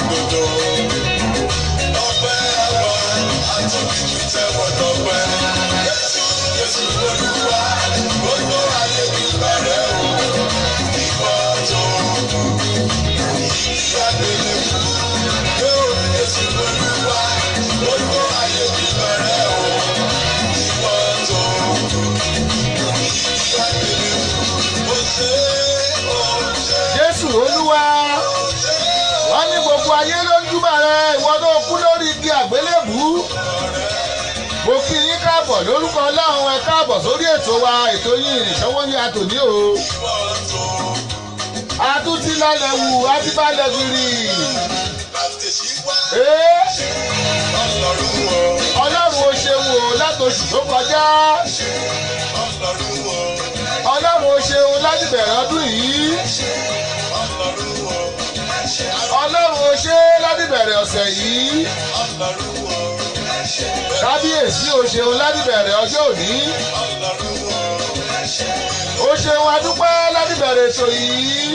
gbogbo. Ọpẹ́ àwọn àtòkìkí tẹ́wọ̀ tọpẹ́. Jésù Olúwa, gbogbo ayé mi bẹ̀rẹ̀ o. Ìwọ tó ìyáàdélé kú. Jésù Olúwa, gbogbo ayé mi bẹ̀rẹ̀ o. Ìwọ tó ìyáàdélé kú. Jésù Olúwa, wọ́n ní gbogbo ayé ló ń júbà rẹ, ìwọ tó kú lórí igi àgbélébùú. Mo kí yín káàbọ̀ lórúkọ Ọlọ́run, ẹ káàbọ̀ sórí ètò wa, ètò yín ìrìnsọ́wọ́ ní àtòní o. A tún ti lálẹ́ wù, a ti balẹ̀ gbìrì. Ọlọ́run ó ṣeun o látòṣù tó kọjá. Ọlọ́run ó ṣeun láti bẹ̀rẹ̀ ọdún yìí. Ọlọ́run ó ṣe láti bẹ̀rẹ̀ ọ̀sẹ̀ yìí. Kábíyèsí ó ṣeun láti bẹ̀rẹ̀ ọjọ́ òní. Ó ṣeun adúpẹ́ láti bẹ̀rẹ̀ ètò yìí.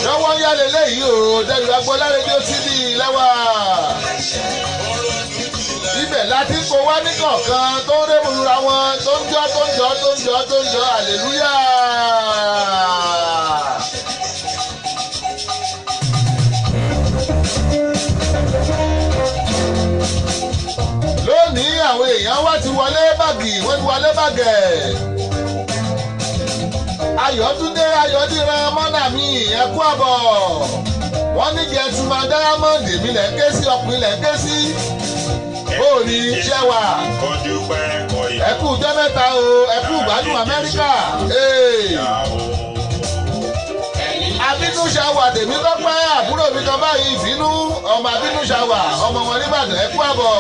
Lọ́wọ́ yá lélẹ́yìí o, Dẹ́rù Agbọ́lá rédíò TV lẹ́wà. Ibẹ̀ láti kó wá ní kọ̀ọ̀kan tó ń rébùrúra wọn, tó ń jọ́, hallelujah. Lónìí àwọn èèyàn wá ti wọlé báàgì, wọ́n ti wọlé bàgẹ̀. Ayọ̀túndé Ayọ̀díran mọ́nà mi ẹ kú àbọ̀. Wọ́n ní Gẹ̀tùmá Diamond èmi lẹ̀ ń ké sí, ọkùnrin lẹ̀ ń ké sí. Bóòní iṣẹ́ wà. Ẹ kú ọjọ́ mẹ́ta o, ẹ kú gbádùn Amẹ́ríkà. Abínú ṣàwà tèmi tọ́pẹ́ àbúrò mi kan báyìí ìfínú ọmọ Abínú ṣàwà ọmọ wọn nìbàdàn ẹ kú àbọ̀.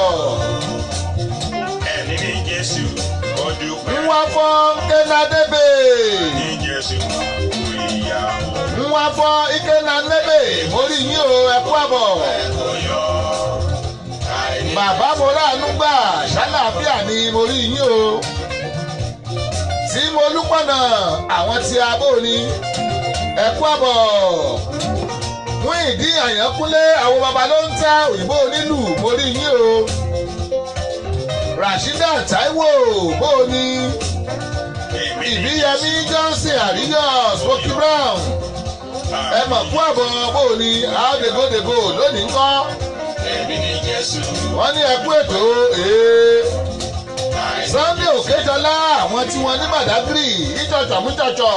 Nwa fọ́ Nkenadebe. Nwa fọ́ Nkenadebe mórí yín o ẹ kú àbọ̀. Bàbá mo ráàánú gbà ṣàlàáfíà ni mo rí yín o. Tí mo lúpọ̀nà àwọn tí a bò ní ẹ kú àbọ̀. Mú ìdí Àyànkúnlé àwọn baba ló ń ta òyìnbó onílù mo rí yín o. Rashida Taiwo bò ní. Ìbíyẹmí Johnson Àríyọ̀ Smoky Brown ẹ mọ̀ kú àbọ̀ bò ní àádégódégó lónìí ńkọ́. Wọ́n ní ẹkú ètò Sunday Òkèjọlá àwọn tí wọ́n ní Badagry ìjọ̀jọ̀ mújọ̀jọ̀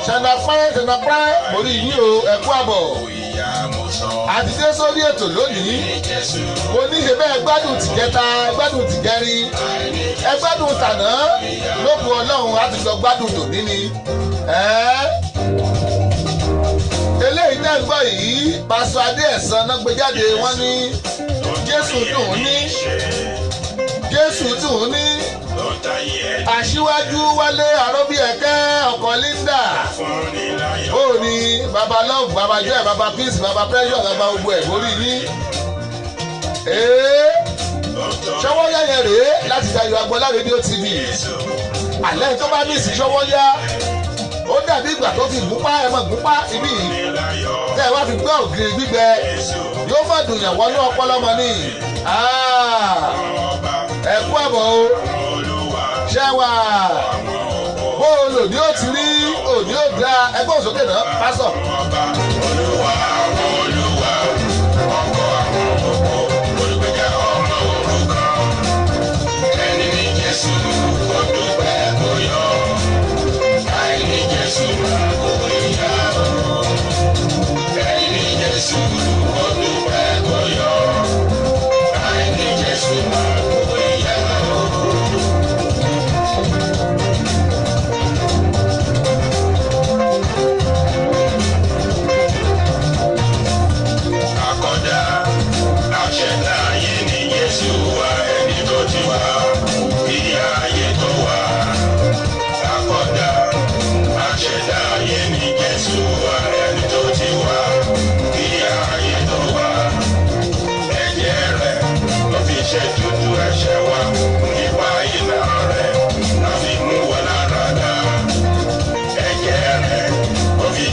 ṣẹ̀nàpẹ́ mórí yín o ẹkú àbọ̀. Àti dé sórí ètò lónìí mo ní ṣe bẹ́ẹ̀ gbádùn tìjẹta gbádùn tìjẹrin ẹ gbádùn tàná lókun Ọlọ́run láti lọ gbádùn tòní ni. Eléyìí tẹ́ ń gbọ́ yìí Pásítọ̀ Adé Ẹ̀sán náà gbé jáde wọ́n ní Jésù dùn ún ní Jésù dùn ún ní Aṣíwájú Wálé Àrọ́bíẹ̀kẹ́ ọkọ̀ Linda ó ní baba love baba joy baba peace baba pressure baba gbogbo ẹ̀ mórí yín. Ṣọwọ́ yá yẹn rèé láti Dayọ̀ Agbọ́lá rédíò TV. Àlẹ́ tó bá ní ìsìn ṣọwọ́ yá ó dàbí ìgbà tó fi gúnpá ẹmọ gúnpá ibi yìí tẹ ẹ wá fi gbọ́ ògiri gbígbẹ yóò má dùn yàn wọnú ọpọlọmọ ní. Ẹ kú àbọ̀ o ṣẹ́wà bó o lò ní ó ti rí òní ó gba ẹgbẹ́ òsókè náà pásọ̀.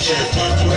Ṣe tuntun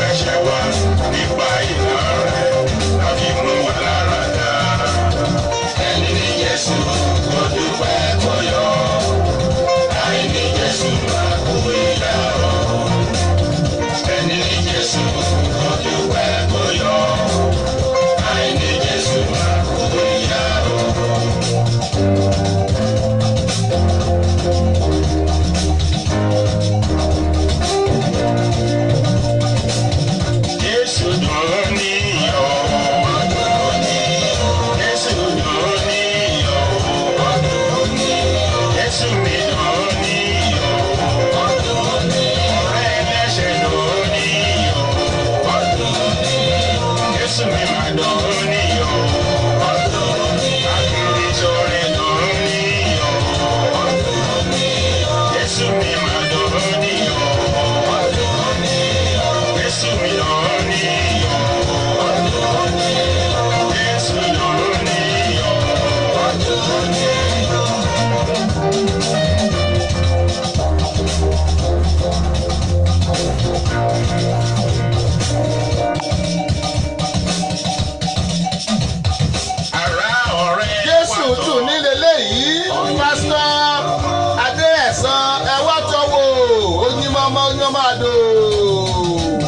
Ìbàdàn.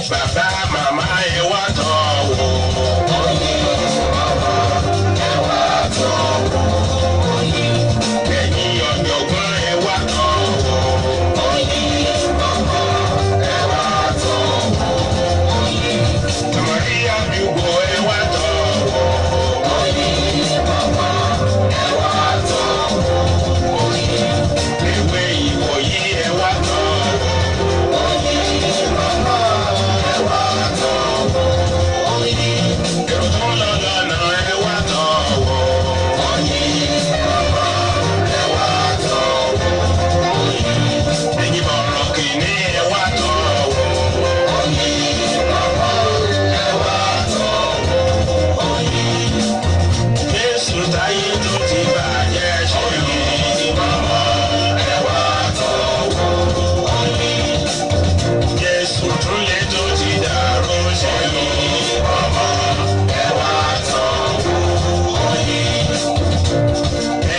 Bàbá màmá ẹ wá tọ̀ wò. Ẹ̀yin ọ̀jọ̀gbọ́n ẹ wá tọ̀ wò. Àmọ̀rí àdúgbò ẹ wá tọ̀ wò. Ewé ìwòyí ẹ wá tọ̀ wò. Èrò tó ń lọ lọ́nà ẹ wá tọ̀ wò. Ẹ̀yin bọ̀rọ̀ kìíní ẹ wá tọ̀ wò. Jésù táyé tó ti bàjẹ́ ṣe mí. Jésù túnlé tó ti dàrú ṣe mí. Ẹ wá tọ̀ wò.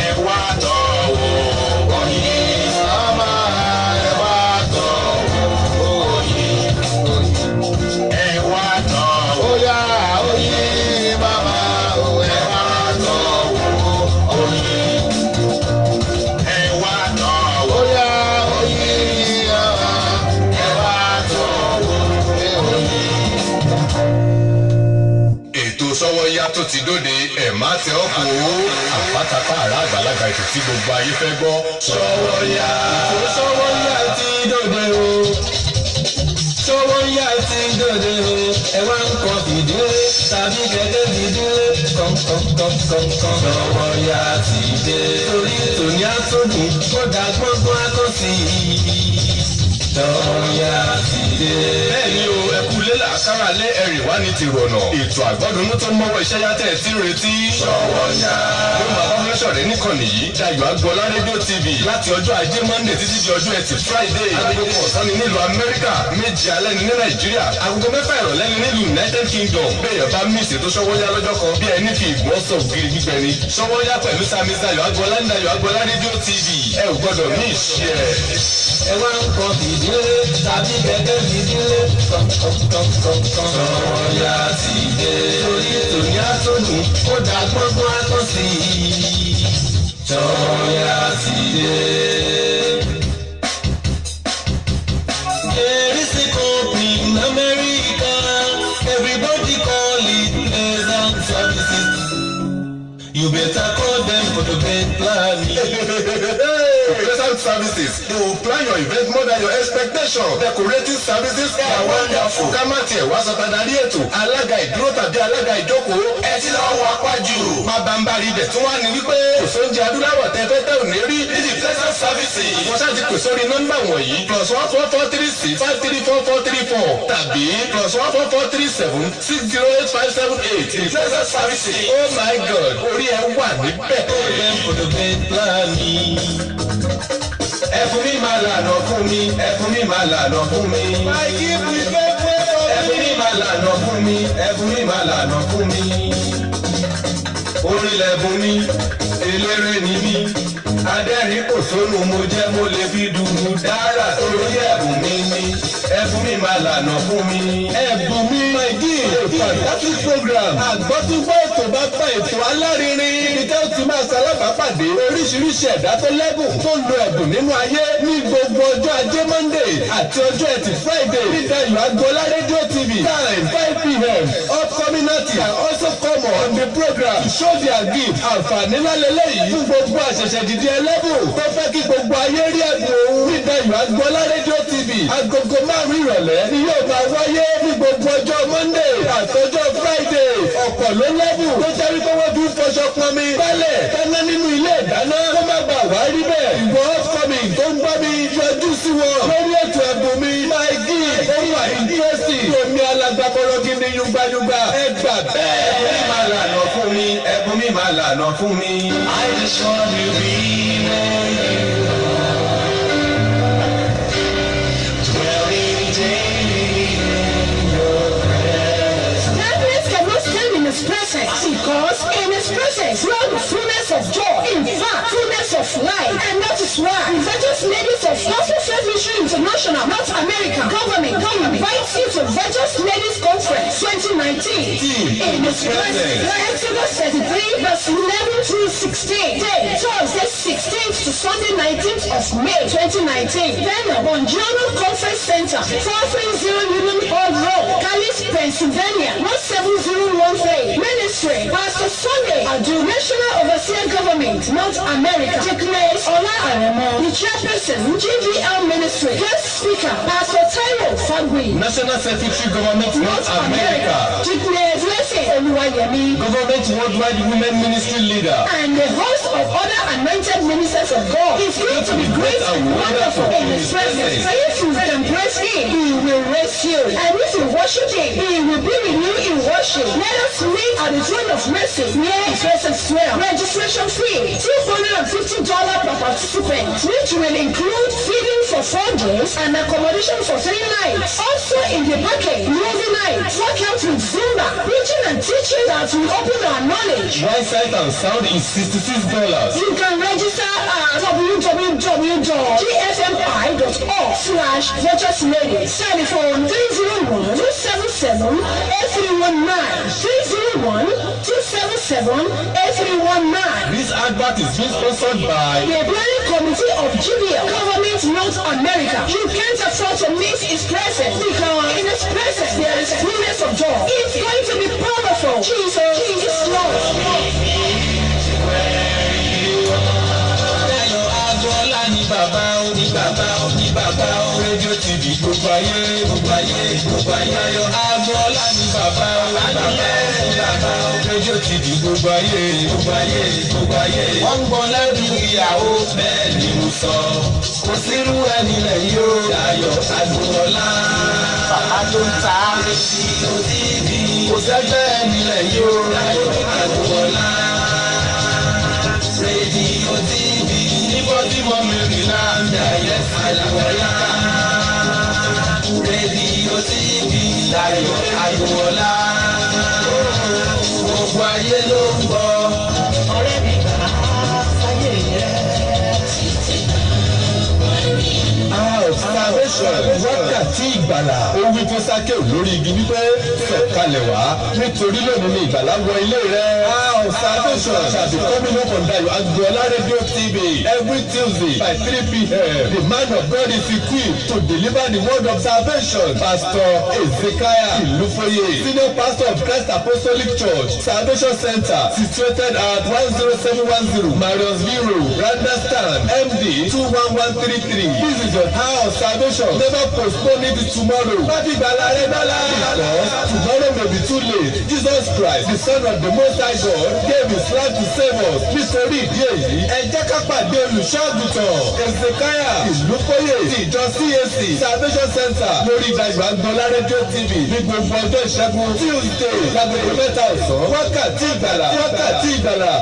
Ẹ wá tọ̀ wò. Màmá ẹ wá tọ̀ wò. Ẹ wá tọ̀ wò. Óyá oyin màmá o ẹ wá tọ̀ wò. Ẹ wá tọ̀ wò. Óyá oyin màmá ẹ wá tọ̀ wò. Ètò Sọ́wọ́yá tó ti dóde ẹ̀ má tẹ ọ́ kó àpátápá àrà àgbàlagbà ètò tí gbogbo ayé fẹ́ gbọ́. Sọ́wọ́yá. Sọ́wọ́yá ti dòde o. Sọ́wọ́yá ti dòde o. Ẹ wá ń kọ fìdílé tàbí gẹ́gẹ́ fìdílé kọ̀ǹkọ̀ǹkọ̀ǹkọ̀ǹ. Sọ́wọ́yá ti dé. Torí tòní àtúndùn kódà gbọ́ngbọ́n àkọsí. Sọ́wọ́yá ti dé. Bẹ́ẹ̀ni o, ẹkú lélà kára lé ẹ̀rì wá ní ti rọ̀nà. Ètò àgbọ́dúnú tó ń mọ́wọ́ iṣẹ́ yátẹ̀ tí ń retí. Sọ́wọ́yá. Ló máa bá fúnlẹ́sọ̀rẹ́ níkànnì yìí. Dayọ̀ Agbọ́lá rédíò TV láti ọjọ́ ajé Monday títí di ọjọ́ ẹtì Friday. Agogo kan ọ̀sán ni nílùú Amẹ́ríkà, méje alẹ́ ni ní Nàìjíríà. Agogo mẹ́fà ìrọ̀lẹ́ ni nílùú United Kingdom. Bẹ́ẹ̀yàn bá mí ìṣètò Sọ́wọ́yá lọ́jọ́ kan bí ẹni fi ìgbọ́n sọ ògiri gbígbẹ ni. Sọ́wọ́yá pẹ̀lú Sami Dayọ̀ Agbọ́lá ń Dayọ̀ Agbọ́lá rédíò TV. Ẹ ò gbọ́dọ̀ ní ìṣe ẹ̀. Ẹ wá ń kọ fìdílé tàbí gẹ́gẹ́ fìdílé kọ̀ǹkọ̀ǹkọ̀ǹkọ̀ǹ. Sọ́wọ́yá ti dé. Torí tòní àtúndùn kódà gbọ́ngbọ́n àkọsí. Sọ́wọ́yá ti dé. Erisi company in America, everybody call it Pleasant Services. You better call them for the bed planning. Pleasant Services. They will plan your event more than your expectation. Decorating services are wonderful. Ká má tiẹ̀ wá sọ tadarí ètò. Alága ìdúró tàbí alága ìjókòó. Ẹ ti lọ wọ apájù. Má bá ń bá rí ibẹ̀ tí wọ́n á ní wípé kò sóúnjẹ adúláwọ̀ tẹ fẹ́ tẹ̀ ò ní rí. This is Pleasant Services. Wọ́n ṣáà ti pè sórí nọ́mbà wọ̀nyí. +14436534434 tàbí +14437608578. The Pleasant Services. Oh my God! Orí ẹ wà níbẹ̀. Them for the bed planning. Ẹ fún mi máa lànà fún mi, ẹ fún mi máa lànà fún mi. Ẹ fún mi máa lànà fún mi, ẹ fún mi máa lànà fún mi. Orílẹ̀ bùn mi, eléré ni mí. Adẹ́rìn kò sónú mo jẹ́ mo lè fi dùnú dára torí ẹ̀bùn mi ni. Ẹ fún mi máa lànà fún mi. Ẹ̀bùn mi my dear, fantastic program. Àgbọ́túgbọ́ ètò bá bá ètò alárinrin. Ibi tẹ́ ó ti máa ṣalábàápàdé oríṣiríṣi ẹ̀dá tó lẹ́bùn tó lo ẹ̀bùn nínú ayé ní gbogbo ọjọ́ ajé Monday àti ọjọ́ ẹtì Friday. Ní Dayọ̀ Agbọ́lá rédíò TV time 5 p.m. Upcoming artists can also come on the program to show their gift. Àǹfààní lálẹ́lẹ́ yìí fún gbogbo àṣẹ̀ṣẹ̀ dìde ẹlẹ́bùn tó fẹ́ kí gbogbo ayé rí ẹ̀bùn òun. Ní Dayọ̀ Agbọ́lá rédíò TV agogo 5 ìrọ̀lẹ́ ni yóò máa wáyé ní gbogbo ọjọ́ Monday àtọjọ́ Friday. Ọ̀pọ̀ ló lẹ́bùn tó jẹ́ wípé wọ́n fi ń fọṣọ pọnmi bálẹ̀ tẹ́ná nínú ilé ìdáná kó má bàa wá rí bẹ́ẹ̀. Ìwọ upcoming tó ń gbọ́ mi yọjú sí wọn lórí ètò ẹ̀bùn mi my gift ó wà interesting. Omi alágbàbọ̀rọ̀ kí ni yúgbáyúgbá ẹ gbà bẹ́ẹ̀. Ẹ̀bùn mi máa lànà fún mi, ẹ̀bùn mi máa lànà fún mi. I just want to be where you Darkness cannot stand in his presence, because in his presence dwells the fullness of joy. is why Virtuous Ladies of Gospel Faith Mission International, North America, government invites you to Virtuous Ladies Conference 2019 in His presence. Exodus 33 verse 11 through 16. Day, Thursday 16th to Sunday 19th of May 2019. Venue, Bongiorno Conference Center, 430 Union Hall Road, Calais, Pennsylvania, 17013. Ministry, Pastor Sunday, Adu National Overseer Government, North America. Declares Ola Aremo, the chairperson, GVL Ministry. Guest speaker, Pastor Taiwo Fagui, National Secretary Government North America. Declares Blessing Oluwayemi, Government Worldwide Women Ministry Leader. and the host of other anointed ministers of God is going to be great and wonderful in His presence. So if you can praise Him, He will raise you. And if you worship Him, He will be with you in worship. Let us meet at the throne of mercy near His presence well. Registration fee, $250 per participant, which will include feeding for 4 days and accommodation for 3 nights. Also in the package, movie night, workout with Zumba, preaching and teaching that will open our knowledge. One sight and sound is $66. You can register at www.gfmi.org/virtuousladies. Telephone 301-277-8319. This advert is being sponsored by The Planning Committee of GBL, Government North America. You can't afford to miss His presence because in His presence there is fullness of joy. It's going to be powerful. Jesus is Lord. rédíò tv gbogbo ayé ayọ̀ agboola ni bàbá rédíò tv gbogbo ayé wọ́n ń gbọ́ lẹ́nu ìyàwó bẹ́ẹ̀ ni mo sọ kò sírú ẹni lẹ́yìn o ayọ̀ agboola bàbá tó ń ta rédíò tv kò sẹ́gbẹ́ ẹni lẹ́yìn o ayọ̀ agboola rédíò tv níbo tí mo mẹ́rin náà ń dà yẹ agboola rédíò tv láyọ̀ agboola gbogbo ayé ló ń gbọ́ ọ̀rẹ́ mi kà á sáyé yẹn. Salvation wákàtí ìgbàlà ó wí fún Sákéù lórí igi wípé sọ̀kalẹ̀ wá nítorí lónìí ni ìgbàlà wọ ilé rẹ̀. Salvation shall be coming up on Dayo Agboola Radio TV every Tuesday by 3 p.m. The man of God is equipped to deliver the word of salvation. Pastor Ezekiah Ilufoye, Senior Pastor of Christ Apostolic Church, Salvation Center, situated at 10710 Marionsville Road, Radna Stand, MD 21133. This is your hour of salvation. Never postpone it to tomorrow. Because tomorrow may be too late. Jesus Christ, the Son of the Most High God, gave His life to save us. Nítorí ìdí èyí, ẹ jẹ́ ká pàdé olùṣọ́àgùtàn Ezekiah Ilufoye ti ìjọ CAC Salvation Center lórí Dayo Agboola Radio TV ní gbogbo ọjọ́ ìṣẹ́gun Tuesday lágbègbè 3 ọ̀sán. Wákàtí ìgbàlà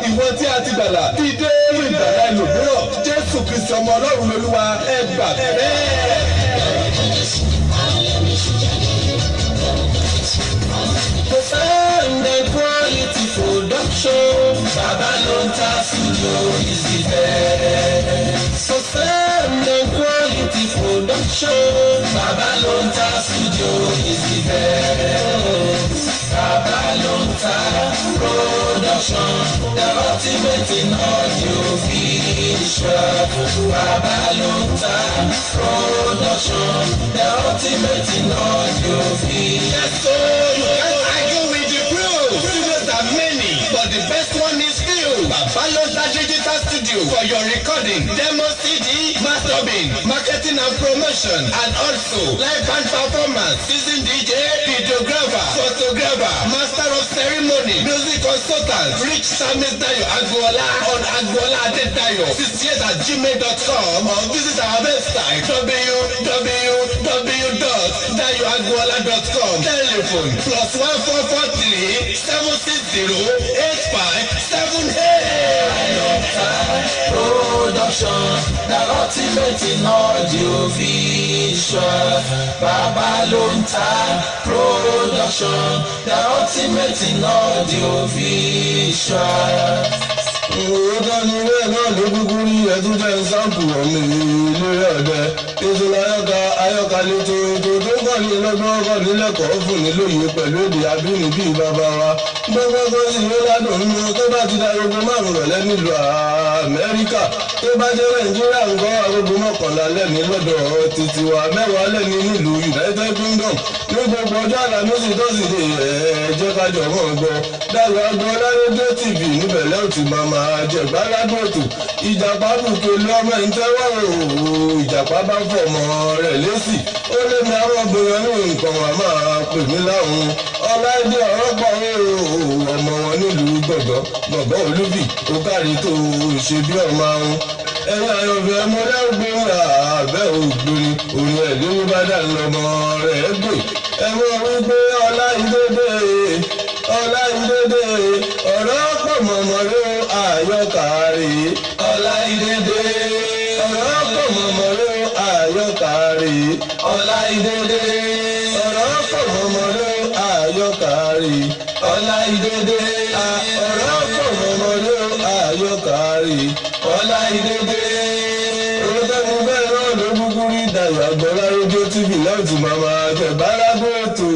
ìwọ tí a ti gbàlà dìde fún ìgbàlà ẹlòmíràn. Jésù Kristi ọmọ Ọlọ́run lolúwa ẹ gbà bẹ́ẹ̀. Profound and quality production. Babalonta Studio is the best. Profound and quality production. Babalonta Studio is the best. Babalonta Production, the ultimate in audio visual. Babalonta Production, the ultimate in audio visual. Yes, so you can't argue with the proof. Studios are many, but the best one is few. Babalonta Digital Studio for your recording, demo CD, mastering, marketing and promotion, and also live band performance, season DJ, videographer, photographer, master of ceremony, music consultant. Reach Samis Dayo Agboola on agboola@dayo68@gmail.com or visit our website www.dayoagboola.com. Telephone +1443 760 8578. Production, the ultimate in audio visual. Babalonta Production, the ultimate in audio visual. òótọ́ ni bẹ́ẹ̀ náà ló kúkú rí ẹtú jẹ́ sáǹpù ọ̀mì ìlérí ọ̀dẹ ètò ayọ́ka lẹ́tọ̀ ètò tó kọ́ ní lọ́gbọ́n kọ́ nílẹ̀kọ̀ọ́ fún nílòyè pẹ̀lú èdè abínibí bàbá wa gbọ́gbọ́gbọ́ sí ìwé ládùn nínú tó bá ti da agogo márùn rọ̀lẹ́ nílùú Amẹ́ríkà tó bá jẹ́ Nàìjíríà ń gbọ́ agogo mọ́kànlá lẹ́ni lọ́dọ̀ títí wa mẹ́wàá lẹ́ni nílùú United Kingdom ní gbogbo ọjọ́ àlàmísì tọ́sídẹ̀ẹ́ jẹ́ kájọ mọ́ gbọ́ Dayọ̀ Agboola rédíò TV níbẹ̀ lẹ́yìn tí màmá jẹ̀gbá ládùn ètò ìjàpá bùkẹ́ lọ́mọ ìtẹ́wọ́ ìjàpá bá fọ̀ ọmọ rẹ̀ lẹ́sì ó lé mi àwọn obìnrin ní nǹkan wà máa pè mí láwọn ọláìdé ọ̀rọ̀ pọ̀ ọmọ wọn nílùú gbọ̀ngàn olúbì ó kárí tó ṣe bí ọmọ àwọn ẹ̀yà ayọ̀fẹ́ mọ́lẹ́gbẹ̀ àbẹ́ ògbóni òun ẹ̀ lórí bá dà lọ́mọ rẹ̀ gbé ẹ̀wọ̀n wípé ọláìdédé ọ̀rọ̀ pọ̀ mọ̀mọ́ ló àyọkàrí ọláìdédé ọ̀rọ̀ pọ̀ mọ̀mọ́ ló àyọkàrí ọláìdédé ọ̀rọ̀ pọ̀ mọ̀mọ́ ló àyọkàrí ọláìdédé ọ̀rọ̀ pọ̀ mọ̀mọ́ ló àyọkàrí ọláìdédé. olùtọ́ni bẹ́ẹ̀ náà ló kúkú rí Dayọ̀ Agboola rédíò TV láti màmá jẹ̀bá lábẹ́ ètò.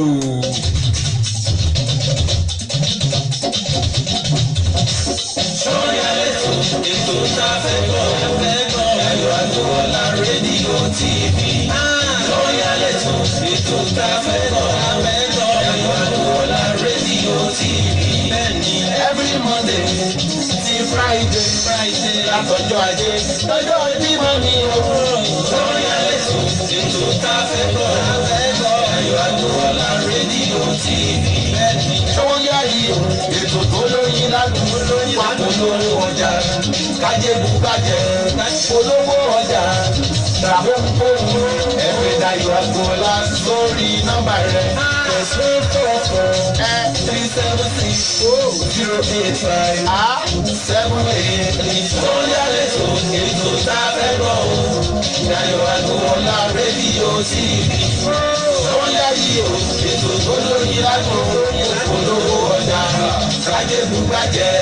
Sọ́yà lẹ́tọ̀ ètò tá a fẹ́ gbọ́ Dayọ̀ Agboola rédíò TV. Sọ́yà lẹ́tọ̀ ètò tá a fẹ́ gbọ́ Dayọ̀ Agboola rédíò TV. Bẹ́ẹ̀ni every Monday ti Friday látọjọ́ Ajé lọ́jọ́ Jímọ̀ ní òwúrọ̀. Sọ́yà lẹ́tọ̀ ètò tá a fẹ́ gbọ́ Dayọ̀ Agboola rédíò TV. Bẹ́ẹ̀ni sọ́yà yìí ètò tó lóyin ládùn wà polówó ọjà kájébù bàjẹ́ polówó ọjà tàbókòwò ẹgbẹ́ Dayọ̀ Agboola sórí nọ́mbà rẹ̀ ẹ̀sùn fọ́fọ́ 376-085-78. Sọ́yà lẹ́tọ̀ ètò tá a fẹ́ gbọ́ o Dayọ̀ Agboola rédíò TV. Sọ́yà yìí o ètò tó lóyin ládùn polówó ọjà kájébù bàjẹ́.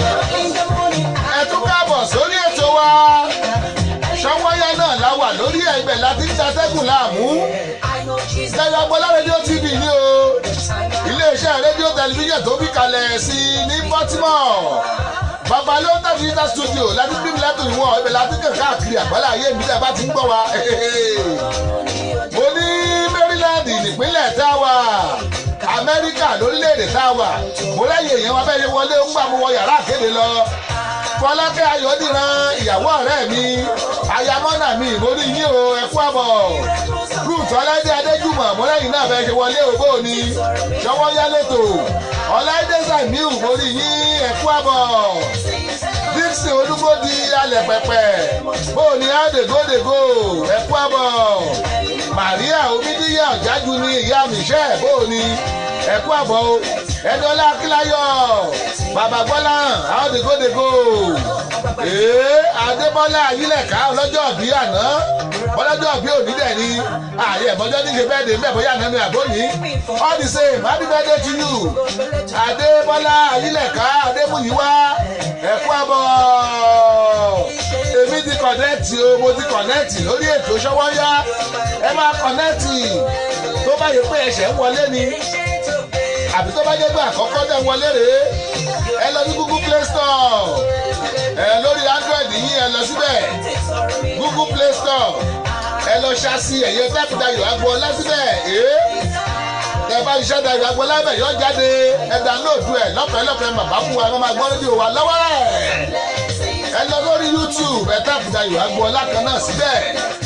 ẹ tún káàbọ̀ sórí ètò wa Ṣọ́wọ́nyá náà la wà lórí ẹgbẹ́ láti ń ṣàtẹ́gùn láàmú Dayọ̀ Agboola rédíò TV ní o iléeṣẹ́ rédíò tẹlifíṣàn tó bí kalẹ̀ sí ní Baltimore Babalóńtà digital studio láti bí mi látò ìwọ̀n ibẹ̀ láti kàn káàkiri àgbálá ayé mi tẹ́ bá ti ń gbọ́ wa mo ní Maryland nípínlẹ̀ tá a wà Amẹ́ríkà lórílẹ̀‐èdè tá a wà mo lẹ́yìn èèyàn wa bẹ́ẹ̀ wọlé ń gbà mo wọ yàrá àkéde lọ Fọlákẹ́ Ayọ̀dìran ìyàwó ọ̀rẹ́ mi ayamọ́nà mi mo rí yín o ẹ kú àbọ̀ Ruth Ọláìdé Adéjùmọ̀ mo lẹ́yìn náà bẹ́ẹ̀ ṣe wọlé ògbó ni Ṣọ́wọ́nyá lẹ́tọ̀ Ọláìdé Sàmíù mo rí yín ẹ kú àbọ̀ Dixon Olúgbòdì alẹ̀ pẹ̀pẹ̀ bó ni àdègódègó ẹ kú àbọ̀ Maria Omidiya Ọ̀jájú ni ìyá Michelle bó ni ẹ kú àbọ̀ o Ẹ̀dọ́lá Akíláyọ̀ Bàbá Gbọ́lá àwọn dègódègó Adébọ́lá Ayílẹ̀ká ọlọ́jọ́ bí àná ọlọ́jọ́ bí òní dẹ̀ ni ààyè ẹ̀mọ́jọ́ ní ṣe bẹ́ẹ̀ dé mbẹ́ bóyá àná ni àbóní all the same happy birthday to you Adébọ́lá Ayílẹ̀ká Adémúyíwá ẹ kú àbọ̀ èmi ti kọ̀nẹ́ẹ̀tì o mo ti kọ̀nẹ́ẹ̀tì lórí ètò Ṣọ́wọ́nyá ẹ máa kọ̀nẹ́ẹ̀tì tó bá yẹ pé ẹ̀ṣẹ̀ ń wọlé ni àbí tó bá jẹ́ pé àkọ́kọ́ tẹ̀ ń wọlé rèé ẹ lọ sí Google Play Store lórí Android yín ẹ lọ síbẹ̀ Google Play Store ẹ lọ ṣáàṣì ẹ̀yẹ táìpù Dayọ̀ Agboola síbẹ̀ tẹ bá iṣẹ́ Dayọ̀ Agboola bẹ̀ yọ jáde ẹ dánlóòdù ẹ lọ́fẹ̀ẹ́ màbá fún wa ẹ máa gbọ́ rédíò wa lọ́wọ́ rẹ̀ ẹ lọ lórí YouTube ẹ tàbí Dayọ̀ Agboola kan náà síbẹ̀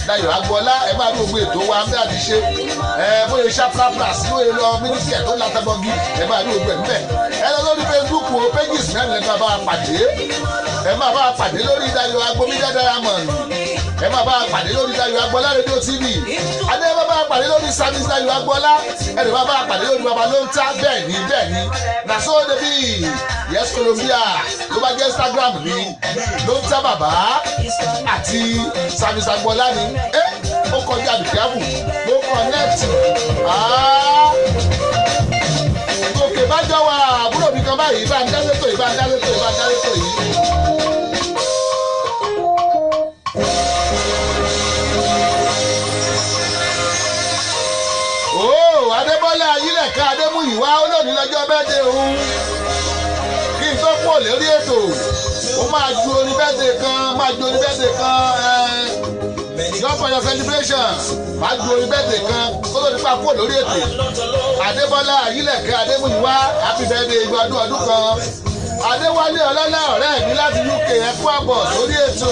Dayọ̀ Agboola ẹ máa gbogbo ètò wa bí a ti ṣe bóyá ṣàpàpà sínú èlò mínísítì ẹ̀ tó látàbọ̀gì ẹ máa rí gbogbo ẹ̀ níbẹ̀ ẹ lọ lórí Facebook wo pages mẹ́rin lẹ́ka bá a pàdé ẹ máa bá a pàdé lórí Dayọ̀ Agboola Diamond ẹ máa bá a pàdé lórí Dayọ̀ Agboola rédíò TV adé bá bá a pàdé lórí service Dayọ̀ Agboola ẹ lè bá a pàdé lórí baba ló ń ta bẹ́ẹ̀ ni naso debi yes Colombia ló bá jẹ́ Instagram ni ló ń ta bàbá àti service Agboola ni ó kọjá àbíkẹ́bù ló connect gòkè bá jọ wà àbúrò mi kan báyìí bá ń dá létò yìí. Adébọ́lá Ayílẹ̀ká Adémúyìwá olóòní lọ́jọ́ bẹ́ẹ̀dẹ̀ òun kí n tó pọ̀ lórí ètò ó máa ju orin bẹ́ẹ̀dẹ̀ kan just for your celebration máa ju orin bẹ́ẹ̀dẹ̀ kan kó tó nípa pọ̀ lórí ètò Adébọ́lá Ayílẹ̀ká Adémúyìwá happy birthday ọdún kan Adéwálé Ọlọ́lá ọ̀rẹ́ mi láti UK ẹ kú àbọ̀ sórí ètò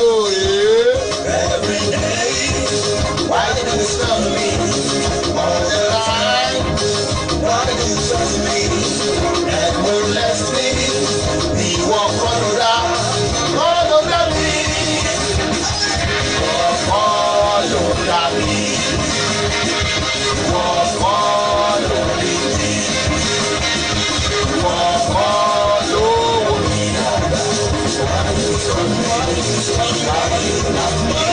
Why did you stop me all the time? Why did you trust me and molest me? Ìwọ kọ́lọ́dá mi. Ìwọ kọ́lọ́dá mi. Ìwọ kọ́lọ́dá mi. Ìwọ kọ́lọ́wọ́ mi. Why did you trust me? Why did you love me?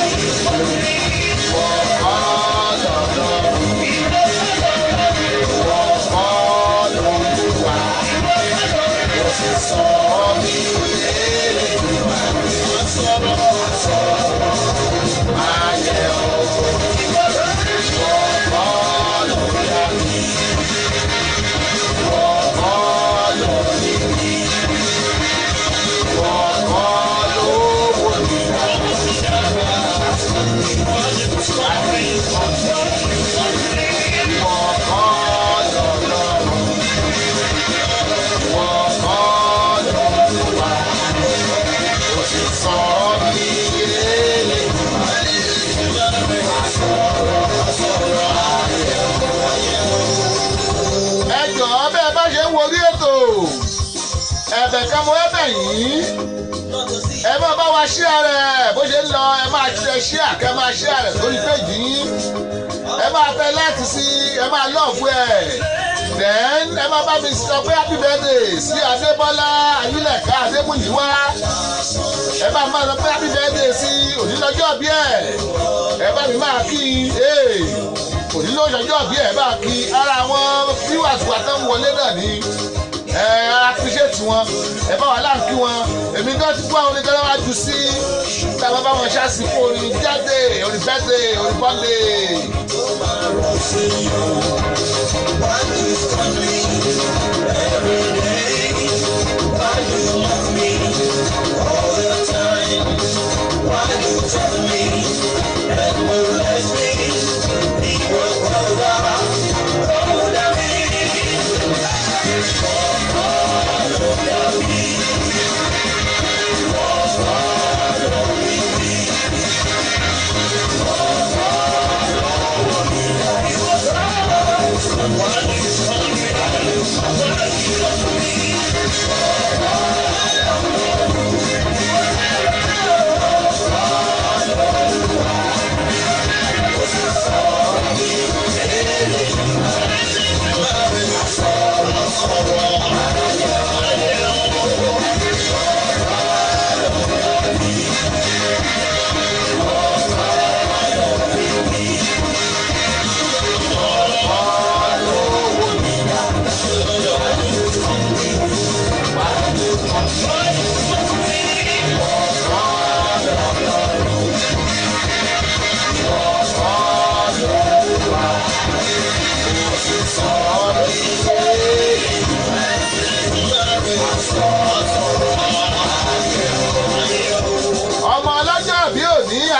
ẹ̀bẹ̀ kan mo ẹ̀bẹ̀ yìí ẹ máa bá wa share rẹ̀ bó ṣe ń lọ ẹ máa share kẹ́ máa share rẹ̀ sórí page yìí ẹ máa tẹ like sí ẹ máa love ẹ̀ then ẹ máa bá mi sọ pé happy birthday sí Adébọ́lá Ayílẹ̀ká Adémúyìwá ẹ bá máa sọ pé happy birthday sí onílọ́jọ́ bí ẹ bá mi máa kí onílọ́jọ́ bí ẹ bá kí ara àwọn viewers wa tán wọlé náà ni appreciate wọn ẹ bá wà láǹkí wọn èmi náà ti kó àwọn oníkẹ́lẹ́ wá jù sí tábà bá wọn ṣàṣìkò orin jáde orin birthday orin birthday.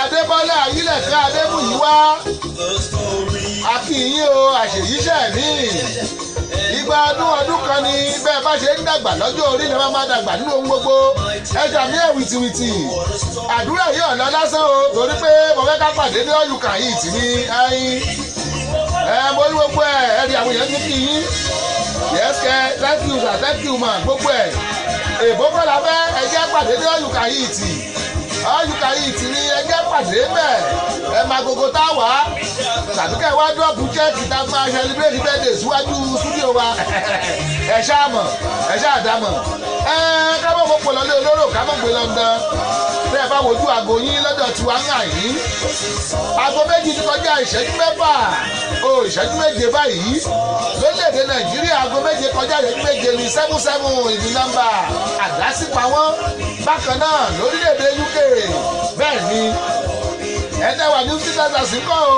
Adébọ́lá Ayílẹ̀ká Adémúyìwá akínyìn o àṣèyíṣẹ́ mi ìgbà ọdún kan ni bẹ́ẹ̀ bá ṣe ń dàgbà lọ́jọ́ orí ni wọ́n máa dàgbà nínú ohun gbogbo ẹja mi ẹ̀ wìtìwìtì àdúrà yìí ọ̀nà lásán o torí pé mo fẹ́ ká pàdé ní ọ̀yùkà yìí tì ní ayin mo ní gbogbo ẹ̀ ẹ̀rí àwọn èèyàn ní kí yín yes kẹ́ thank you sir thank you ma gbogbo ẹ̀ èbó kọ́ la fẹ́ ẹjẹ́ pàdé ní ọ̀yùkà yìí tì ọ̀yùkà yìí tì ní ẹjẹ́ pàdé bẹ́ẹ̀ ẹ máa gbogbo tá a wá tàbí kẹ́ ẹ wá dọ́ọ̀bù chẹ́ẹ̀kì tá a máa celebrate birthday síwájú studio wa ẹ ṣáà mọ̀ ẹ ṣáà dá mọ̀ ká mọ̀ mo pò lọ́lé olóró ká mọ̀ gbé London tẹ́ ẹ bá wojú aago yín lọ́dọ̀ tiwa ń hàn yín aago méjì ti kọjá ìṣẹ́jú mẹ́fà ìṣẹ́jú méje báyìí lórílẹ̀‐èdè Nàìjíríà aago méje kọjá ìṣẹ́jú méje ní 77 ìdí nọ́mbà àdásípa wọn bákan náà lórílẹ̀‐èdè UK bẹ́ẹ̀ ni ẹ̀ẹ́dẹ́wà ní 50,000 kọ́ o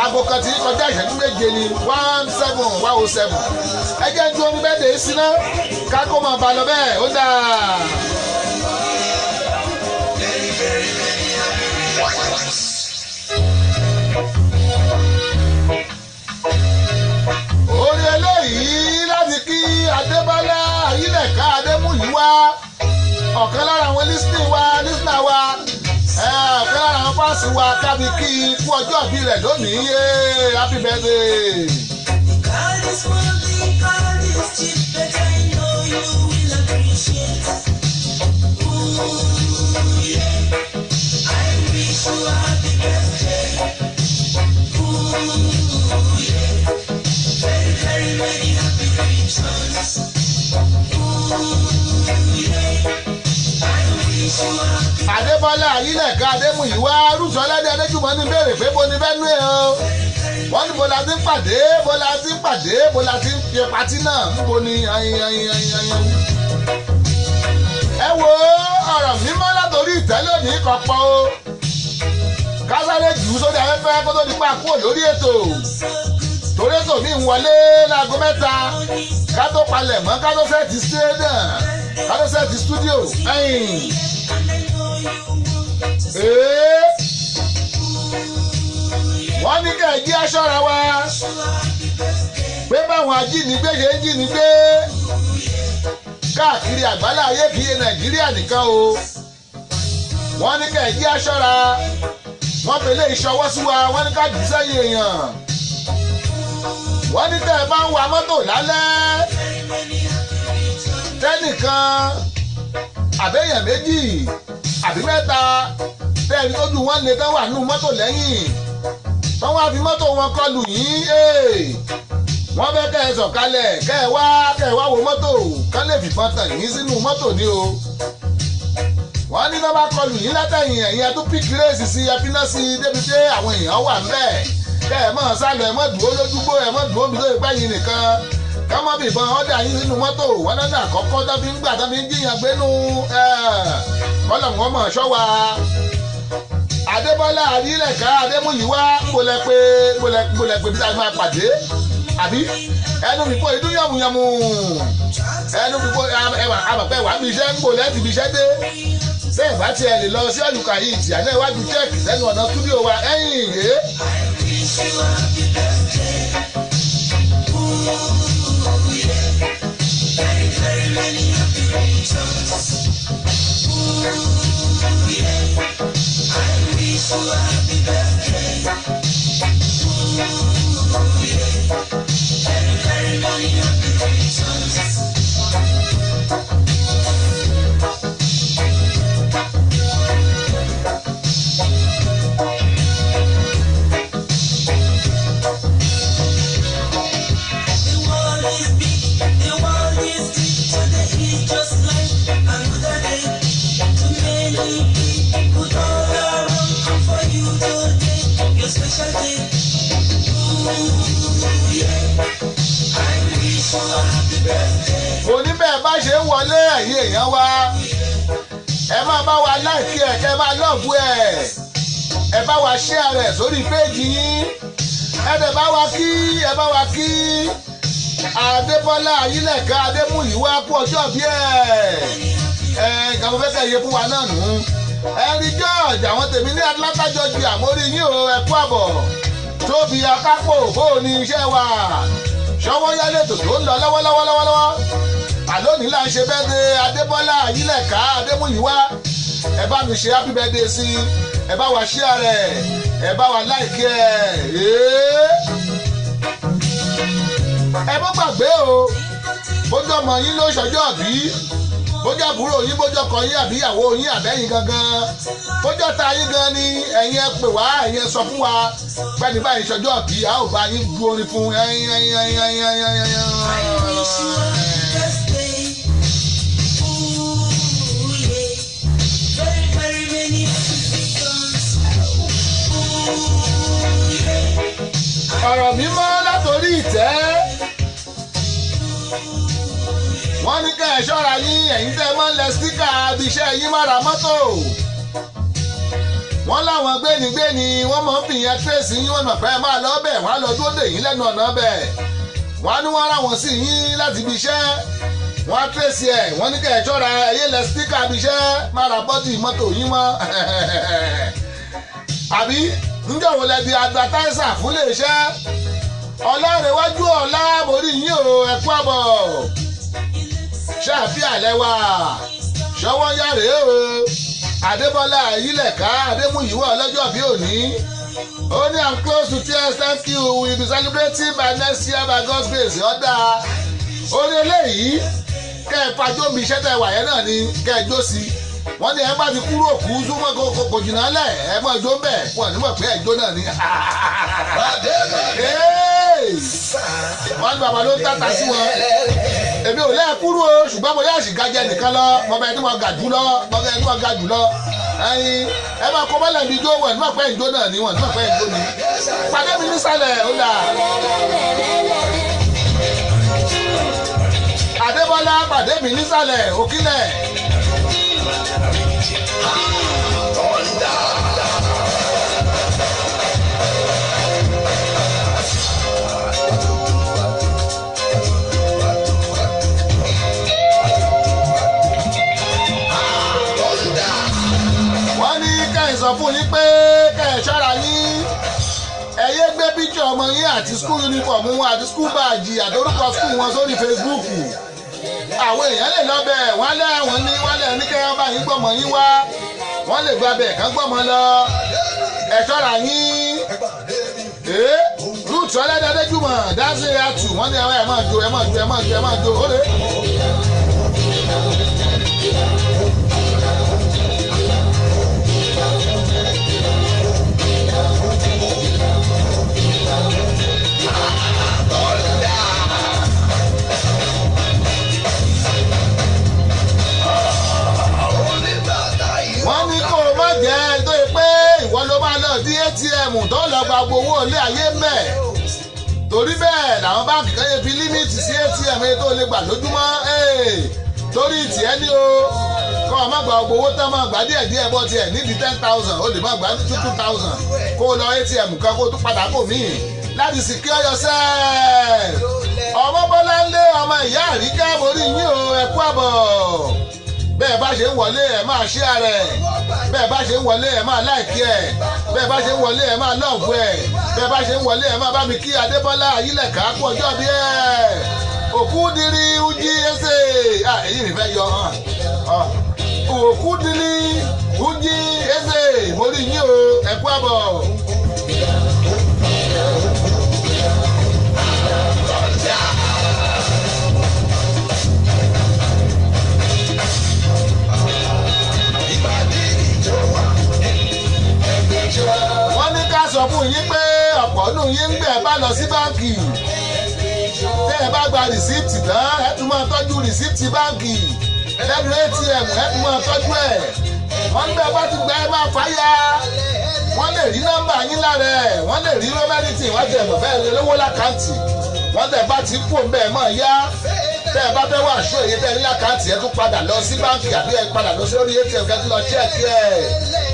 aago kan ti kọjá ìṣẹ́jú méje ní 107 ẹ jẹ́ ju omi bẹ́ẹ̀ dé síná ká kó máa bá lọ bẹ́ẹ̀ ó dáa. orin eléyìí láti kí Adébọ́lá Ayílẹ̀ká Adémúyìwá ọ̀kan lára àwọn lísínà wa ọ̀kan lára àwọn fáǹsì wa kábí kí kú ọjọ́ ìbí rẹ̀ lónìí yé happy birthday. God is worthy, God is cheap, but I know you will appreciate. Ooh, yeah. I wish you a happy birthday. Ooh, yeah. Very, very many happy returns. Ooh, yeah. I wish you a happy Adébọ́lá Ayílẹ̀ká Adémúyìwá Rúṣọládé Adéjùmọ̀ ní béèrè pé bo ni bẹ́ẹ̀ nú ẹ̀ o wọ́n ní bó la ti ń pàdé bó la ti ń pàdé bó la ti ń fi patí náà níbo ni ayin. ẹ wo ọ̀rọ̀ mímọ́ látòrí ìtẹ́lẹ̀ ní kọ̀pọ̀ o kásáré jù ú sórí afẹ́fẹ́ kó tó di pa kúrò lórí ètò torí ètò mi ń wọlé láago 3 ká tó palẹ̀ mọ́ ká tó sẹ́ẹ̀tì stadium ká tó sẹ́ẹ̀tì studio ẹ̀yìn. wọ́n ní ká jí aṣọ́ra wa pé báwọn ajínigbé ṣe ń jínigbé káàkiri àgbálá ayé kìí Nàìjíríà nìkan o wọ́n ní ká jí aṣọ́ra wọ́n pèlè ìṣọwọ́ sí wa wọ́n ní ká jù sẹ́yìn èèyàn wọ́n ní tẹ́ ẹ bá ń wa mọ́tò lálẹ́ tẹ́nìkan àbẹ́yàn méjì àbí mẹ́ta tẹ́ ẹni tójú wọn lè tán wà nù mọ́tò lẹ́yìn tán wá fi mọ́tò wọn kọlù yín wọ́n fẹ́ kẹ́ ẹ sọ̀kalẹ̀ kẹ́ ẹ wá wo mọ́tò kán lè fìbọn tàn yín sínú mọ́tò ní o wọ́n ní lọ́ba kọlù yín látẹ̀yìn ẹ̀yìn ẹ̀tún píkì rẹ́ẹ̀sì sí ẹbíná sí débi pé àwọn èèyàn wà ń bẹ̀ kẹ́ ẹ mọ̀ sálọ ẹ mọ̀ dúró lójúgbó ẹ mọ̀ dúró mi lóye pẹ́yìn nìkan kámọ́ bìbọn ọ̀dà yín sínú mọ́tò wọn náà àkọ́kọ́ tó fi ń gbà tó fi ń jiyàn gbénú kọ́lọ̀ wọn mọ̀ ṣọ́ wa Adébọ́lá Ayílẹ̀ká Adémúyìwá gbolẹ̀ pé bí a máa pàdé àbí ẹnu fìfọ́ ìdún yàmùyàmù ẹnu fìfọ́ àmọ̀pẹ́ wà bí iṣẹ́ ń gbolẹ̀ ti bí iṣẹ́ dé bẹ́ẹ̀ bá tiẹ̀ lè lọ sí ọ̀yùkà yìí tì àná iwájú chẹ́ẹ̀kì sẹ́nu ọ̀nà stúdíò wa ẹ̀yìn ìhé. oníbẹ̀ bá ṣe ń wọlé ẹ̀yin èèyàn wa ẹ máa bá wa láìkí ẹ̀ kẹ́ máa lọ́ọ̀bù ẹ̀ ẹ bá wa share rẹ̀ sórí péèjì yín ẹ dẹ̀ bá wa kí Adébọ́lá Ayílẹ̀ká Adémúyìwá kú ọjọ́ bí ìkàwé fẹ́ kẹ́ iye fún wa náà nù ẹni George àwọn tèmi ní Atlanta Georgia àmórí yín o ẹ kú àbọ̀ Tóbi Akápò bóò ní iṣẹ́ wa ṣọwọ́ yálé tó tó ń lọ lọ́wọ́lọ́wọ́lọ́wọ́ àlónìí là ń ṣe birthday Adébọ́lá Ayílẹ̀ká Adémúyìwá ẹ bá mi ṣe happy birthday sí ẹ bá wa share rẹ̀ ẹ bá wa like ẹ̀ ẹ mọ́ gbàgbé o bójú ọmọ yín ló ṣọjọ́ bí bójú àbúrò yín bójú ọkọ yín àbí ìyàwó yín àbẹ́yìn gangan bójú ọ̀tá yín gan ni ẹ̀yin ẹ pè wá ẹ̀yin ẹ sọ fún wa pẹ́ni báyìí ṣọjọ́ bí a ò bá yín du orin fún ọ̀rọ̀ mímọ́ látòrí ìtẹ́ wọ́n ní kẹ́ ẹ̀ ṣọ́ra yín ẹ̀yin tẹ́ ẹ máa ń lẹ síkà abiṣẹ́ yín má ra mọ́tò wọ́n láwọn gbénigbéni wọ́n máa ń fìyẹn tírèsì yín wọ́n mọ̀ pé ẹ máa lọ bẹ̀ wọ́n á lọ dúró dè yín lẹ́nu ọ̀nà bẹ̀ wọ́n á ní wọ́n ráwọn sí yín láti ibi iṣẹ́ wọ́n á tírèsì ẹ̀ wọ́n ní kẹ́ ẹ̀ ṣọ́ra ẹ̀yẹ lẹ síkà abiṣẹ́ má ra bọ́dì mọ́tò yín mọ́ àbí ńjọ́ wo lẹ di advertiser fún lè ṣẹ́ ọlọ́rẹ̀wájú ọ̀la borí yín o ẹ̀kú àbọ̀ ṣáàfíà lẹ́wà ṣọwọ́ yàrá o Adébọ́lá Ayílẹ̀ká Adémúyìwá ọlọ́jọ́ bí òní ó ní I'm close to tears thank you we will be celebrating by next year by God's grace ọ̀dà ó ní eléyìí kẹ́ ẹ fajó mi iṣẹ́ tẹ́ wà yẹn náà ni kẹ́ ẹ jó sí wọ́n ní ẹ bá ti kúrò kú súnmọ́ kò jìnnà lẹ̀ ẹ mọ̀ jó ń bẹ̀ wọ́n ní mọ̀ pé ẹ̀jó náà ni. wọ́n ní bàbá ló ń tàtà sí wọn èmi ò lẹ́ẹ̀ kúrò o ṣùgbọ́n mo yá àṣìgájẹ nìkan lọ mo bẹ ẹni mo ga jù lọ mo bẹ ẹni mo ga jù lọ ẹyin ẹ máa kọ bọ́lẹ̀ mi jó wọ̀ ní mọ̀ pé ìjó náà ni wọ́n ní mọ̀ pé ìjó ni pàdé mi nísàlẹ̀ ó dà. Adébọ́lá pàdé mi nísàlẹ̀ òkílẹ̀. Sọ fún yín pé kẹ́ ẹ̀ ṣọ́ra yín ẹ yé gbé píkṣọ ọmọ yín àti skul uniform wọn àti skul báàjì àdórúkọ skul wọn sórí Facebook àwọn èèyàn lè lọ bẹ̀ wọ́n lẹ̀ ní kẹ́ wọ́n bá yín gbọ́mọ yín wá wọ́n lè gba bẹ̀ kán gbọ́mọ lọ ẹ ṣọ́ra yín Ruth Ọlẹ́dẹ́dẹ́júmọ̀ dáńsì àtù wọ́n ní ẹ máa jó ó lè. wọ́n ní kó o má jẹ́ tó yẹ pé ìwọ ló máa lọ sí ATM tó lọ gba owó ilé ayé mẹ́ torí bẹ́ẹ̀ làwọn báńkì kan yẹ fi límìtì sí ATM tó lè gbà lójúmọ́ torí tiẹ̀ ní o kọ́ ọ má gba owó tán máa gbà díẹ̀ bọ́ tiẹ̀ nídìí 10,000 ó lè má gbà ní 2,000 kó o lọ ATM kan kó o tún padà bò míì láti secure yourself ọmọ bọ́lá ń lé ọmọ ìyá àríkẹ́ borí yín o ẹ̀kú àbọ̀ bẹ́ẹ̀ bá ṣe ń wọlé ẹ̀ máa share rẹ̀ bẹ́ẹ̀ bá ṣe ń wọlé ẹ̀ máa like ẹ̀ bẹ́ẹ̀ bá ṣe ń wọlé ẹ̀ máa love ẹ̀ bẹ́ẹ̀ bá ṣe ń wọlé ẹ̀ máa bá mi kí Adébọ́lá Ayílẹ̀ká kú ọjọ́ bí ẹ̀ òkú diri ují ẹsẹ̀ èyí mi fẹ́ yọ òkú diri ují ẹsẹ̀ mo rí yín o ẹ̀kú àbọ̀. wọ́n ní ká sọ fún yín pé ọ̀pọ̀ nù yín ń gbẹ̀ bá lọ sí báǹkì tẹ́ ẹ bá gba rìsíìtì tán ẹ tún máa tọ́jú rìsíìtì báǹkì lẹ́nu ATM ẹ tún máa tọ́jú ẹ̀ wọ́n ní bẹ́ẹ̀ bá ti gbà ẹ máa fàyà wọ́n lè rí nọ́mbà yín lára ẹ̀ wọ́n lè rí rọ́bẹ́rìtì wọ́n tẹ̀ mọ̀ bẹ́ẹ̀ lówó lákàntì wọ́n tẹ̀ bá ti kú bẹ́ẹ̀ mọ̀ yá tẹ́ ẹ bá fẹ́ wá aṣọ èyí tẹ́ ẹ ní lákàntì ẹ tún padà lọ sí báǹkì àbí ẹ padà lọ sí orí ATM kẹ́tù lọ chẹ́ẹ̀kì ẹ̀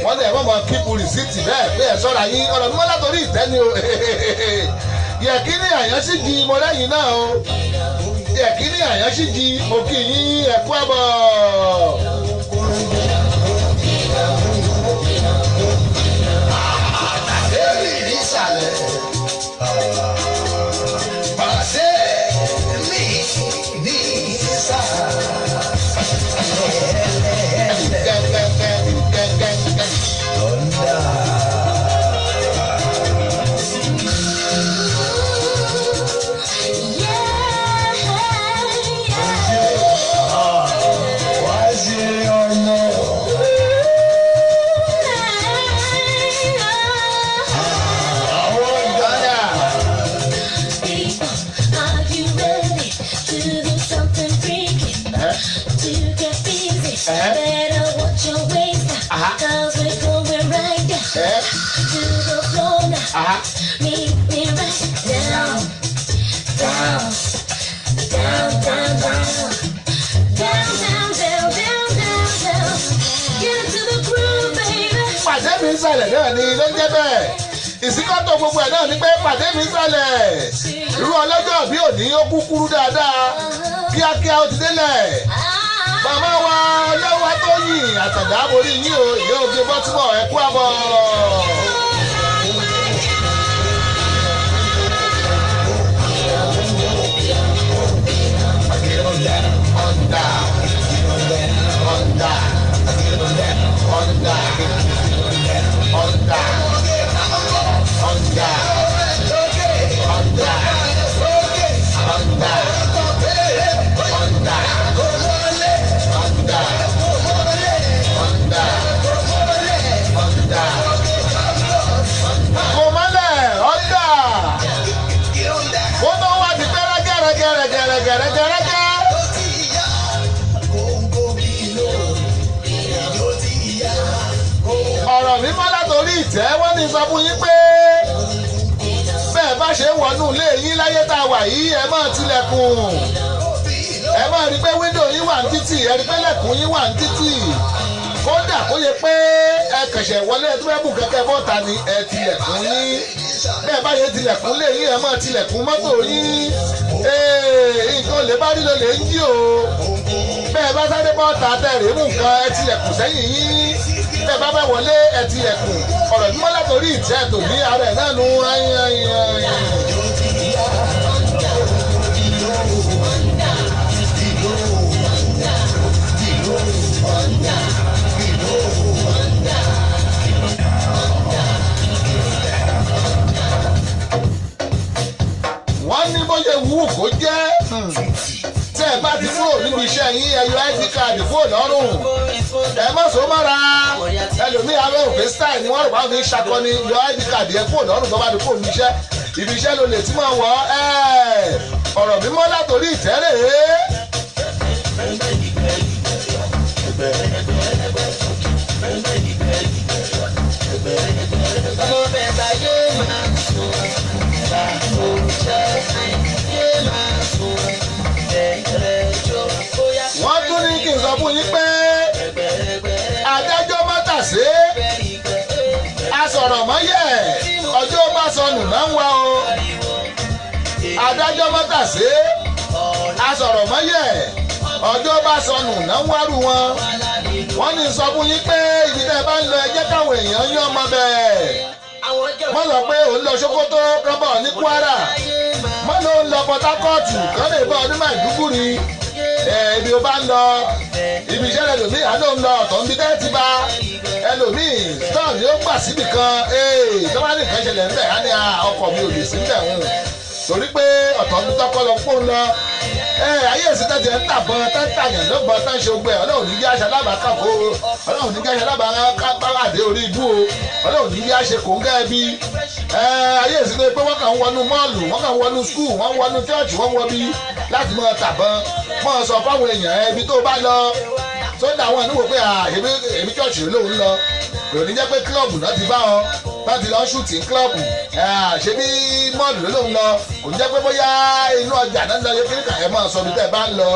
wọ́n lè mọ̀ kíkù rìsíìtì bẹ́ẹ̀ pé ẹ sọ́ra yín ọ̀rọ̀ mímọ́ látòrí ìtẹ́ni o yẹ̀kíní àyànṣí di mo lẹ́yìn náà o yẹ̀kíní àyànṣí di mo kì í yín ẹ̀kú àbọ̀. Àdébì nísàlẹ̀ pàṣẹ. pàdé mi sàlẹ̀ náà ni ló ń jẹ́ bẹ́ẹ̀ ìsíkọ́tò gbogbo ẹ̀ náà ni pé pàdé mi sàlẹ̀ irú ọlọ́jọ́ bí òní ó kúkúrú dáadáa kíákíá ó ti délẹ̀ màmá wa lọ́wọ́ tó yìn àtàdá borí yín o ìyá òde bọ́tímọ̀ ẹ kú àbọ̀. ọ̀rọ̀ mímọ́ látòrí ìtẹ́ wọ́n ní sọ fún yín pé bẹ́ẹ̀ bá ṣe wọnú ilé yín láyé tá a wà yìí ẹ máa tilẹ̀kùn ẹ máa rí pé wíńdò yín wà ní títì ẹ rí pé lẹ̀kùn yín wà ní títì kódà kó yẹ pé ẹ kẹ̀ṣẹ̀ wọlé ẹ tó fẹ́ bù kẹ́kẹ́ bọ́ta ni ẹ tilẹ̀kùn yín bẹ́ẹ̀ bá ṣe tilẹ̀kùn lé yín ẹ máa tilẹ̀kùn mọ́tò yín nǹkan lè bá rí lọ lè ń jí o bẹ́ẹ̀ bá sáré bọ́ta tẹ̀rẹ̀ mú nǹkan ẹ tilẹ̀kùn sẹ́yìn yín bẹ́ẹ̀ bá bẹ́ wọlé ẹ tilẹ̀kùn ọ̀rọ̀ mímọ́ látòrí ìtẹ́ tò ní ara ẹ̀ náà nu wọ́n ní bóyá wù kó jẹ́ tẹ́ ẹ bá ti kúrò níbi iṣẹ́ yín ẹ yọ id card kúrò lọ́rùn ẹ má so mọ́ra ẹlòmíì àwọn òfin style ni wọ́n rò bá fi ń ṣakọni yọ id card yẹn kúrò lọ́rùn tó bá ti kúrò níbi iṣẹ́ ló lè tí máa wọ̀ ọ̀rọ̀ mímọ́ látòrí ìtẹ́rẹ̀ wọ́n tún ní kí n sọ fún yín pé adájọ́ mọ́tàsé asọ̀rọ̀ mọ́yẹ̀ ọjọ́ bá sọnù náà ń wá o adájọ́ mọ́tàsé asọ̀rọ̀ mọ́yẹ̀ ọjọ́ bá sọnù náà ń wárù wọn wọ́n ní sọ fún yín pé ibi tẹ́ bá ń lọ ẹ jẹ́ káwọn èèyàn yán ọmọ bẹ́ẹ̀ wọ́n sọ pé òun lọ Sókótó kán bọ̀ ní Kwara wọ́n ló ń lọ Port Harcourt kán lè bọ̀ ní Maiduguri ibi ó bá ń lọ ibi iṣẹ́ ẹlòmíì àná ń lọ ọ̀tọ̀ níbi tẹ́ ti bá ẹlòmíì tán ni ó gbà síbì kan tó bá ní nǹkan ṣẹlẹ̀ ńbẹ̀ á ní ọkọ̀ mi ò lè sí ńbẹ̀ hùn torí pé ọ̀tọ̀ níbi tọ́kọ́ lọ pọ́n lọ ayé ìsìtẹ́ tiẹ̀ ń tàbọn tẹ́ ń tàyàn lọ́gbọ̀n tẹ́ ń ṣe ogbẹ́ ọlọ́run ní bí aṣọ alábàákàkó ọlọ́run ní bí aṣọ alábàákàdé orí ibú o ọlọ́run ní bí aṣọ kòńgẹ́ bí ayé ìsìtẹ́ pé wọ́n kàn ń wọnú mọ́ọ̀lù wọ́n kàn ń wọnú skul wọ́n ń wọnú chọ́ọ̀chì wọ́n ń wọ bí láti mọ tàbọn mọ́ sọ fáwọn èèyàn ibi tó bá lọ tó ń dàwọn àníwò pé èmi chọ́ọ̀chì lòun lọ kò ní jẹ́ pé kílọ̀bù náà ti bá ọ láti lọ ṣùtì kílọ̀bù ṣé bí mọ́ọ̀lù ló ń lọ kò ní jẹ́ pé bóyá inú ọjà náà lọ yẹ kí ẹ máa sọ bí tẹ́ ẹ bá ń lọ.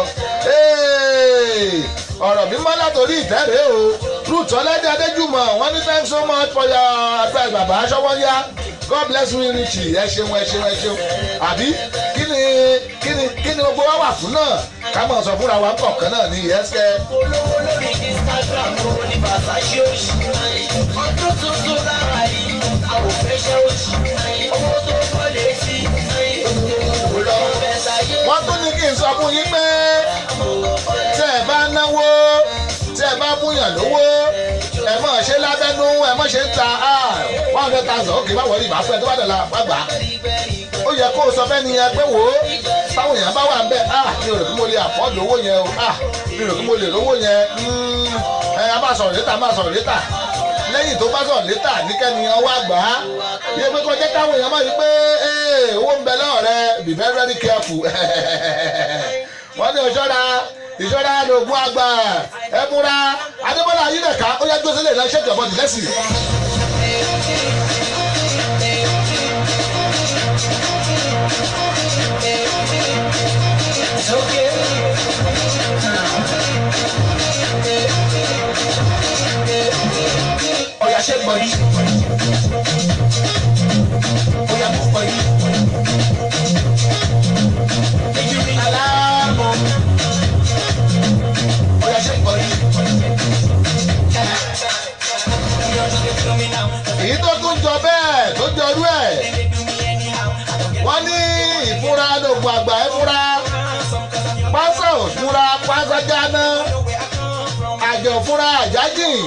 ọ̀rọ̀ mímọ́ látòrí ìtẹ́rẹ̀ o Ruth Ọlẹ́dẹ̀ Adéjùmọ̀ wọ́n ní thanks so much for your advice bàbá aṣọ́wọ́nyá God bless you richly ẹ ṣeun àbí kí ni gbogbo wa wà fún náà ká mọ̀ sọ fúnra wa kọ̀ọ̀kan náà ní yẹ́sẹ̀. olówó lórí Instagram owó ní bàtà ṣé ó ṣì ọdún tuntun lára yìí àwọn òfin ṣe ó ṣì owó tó kọ́ lè sí olówó bẹ́ẹ̀ sáyé. wọ́n tún ní kí n sọ fún yín pé tẹ́ ẹ bá náwó tẹ́ ẹ bá múyàn lówó ẹ mọ̀ ṣe lábẹ́nú ẹ mọ̀ ṣe ń ta 100,000 òkè má wọlé ìbá fún ẹ tó bá dọ̀la wá gbà á ó yẹ kó o sọ fẹ́ nìyẹn pé wò ó táwọn èèyàn bá wà ń bẹ̀ mi ò rò kí mo lè àfọ́ọ̀dù owó yẹn o mi ò rò kí mo lè rówó yẹn a máa sọ̀rọ̀ létà lẹ́yìn tó bá sọ̀rọ̀ létà níkẹ́ni ọwọ́ àgbà yẹ pé kọjá táwọn èèyàn máa rí pé owó ń bẹ lọ́wọ́ rẹ be very very careful wọ́n ní ìṣọ́ra lóògùn àgbà ẹ múra Adébọ́lá Ayínẹ̀ká ó yẹ gbèsè lè lọ ṣètò ọ̀bọ̀dì lẹ́sìn. ṣe gbọ́ yìí. Bóyá mo gbọ́ yìí. Aláàbò. Bóyá ṣe gbọ́ yìí. Èyí tó tún jọ bẹ́ẹ̀ tó jọrú ẹ̀. Wọ́n ní ìfúnra lògùn àgbà ìfúnra. Pásá ò fúnra pásá jáná. Àjọ fúnra àjájìn.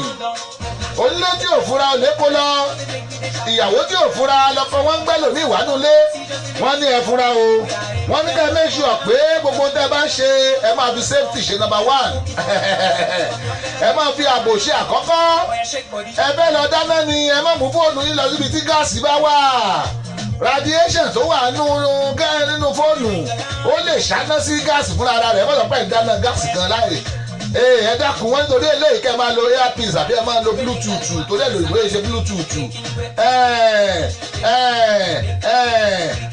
Onílé tí ò fúnra olè kó lọ. Ìyàwó tí ò fúnra lọkọ wọn ń gbẹ́ lòmí ìwánulé. Wọ́n ní ẹ fúnra o. Wọ́n ní ká ẹ make sure pé gbogbo tẹ́ bá ń ṣe ẹ máa fi safety ṣe number 1. Ẹ máa fi ààbò ṣe àkọ́kọ́. Ẹ fẹ́ lọ dáná ni ẹ má mú fóònù yín lọ síbi tí gáàsì bá wà. Radiation tó wà nínú fóònù ó lè ṣáná sí gáàsì fúnra ara rẹ̀ mọ́tò pẹ̀ ń dáná gáàsì kan láì. Ẹ dákun wọn nítorí eléyìí kẹ́ ẹ máa lo earpiece àbí ẹ máa lo bluetooth torí ẹ lò ìwé ṣe bluetooth.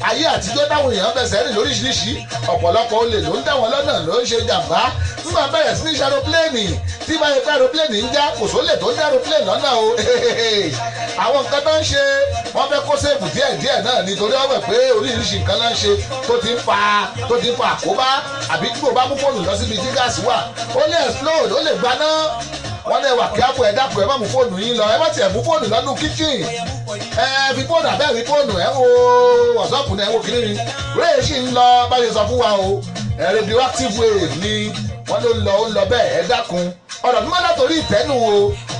Ayé àtijọ́ táwọn èèyàn fẹsẹ̀ rìn lóríṣiríṣi ọ̀pọ̀lọpọ̀ olè ló ń dá wọn lọ́nà ló ń ṣe jàmbá nígbà bẹ̀rẹ̀ sí ní ṣe aeroplane tí bá yẹ pé aeroplane ń já kò sólè tó ń dá aeroplane lọ́nà o. Àwọn nǹkan tó ń ṣe wọ́n fẹ́ kó sèfù díẹ̀díẹ̀ náà nítorí wọ́n mọ̀ pé oríṣiríṣi nǹkan náà ń ṣe tó ti ń fa àkóbá àbí tí kò bá mú fóònù lọ síbi tí gáàsì wà ó lè explode ó lè gbaná. Wọ́n lè wà kíápù ẹ dákun ẹ má mú fóònù yín lọ ẹ má tiẹ̀ mú fóònù lọ́nù kitchen. Fi fóònù àbẹ́ rí fóònù ẹ wo WhatsApp ní ẹ wo kiri ni réè sì ń lọ bá ṣe sọ fún wa o. Radioactive wave ni wọ́n ló ń lọ bẹ́ẹ̀ ẹ dákun ọ̀rọ̀ mímọ́ látòrí ìtẹ́nu o.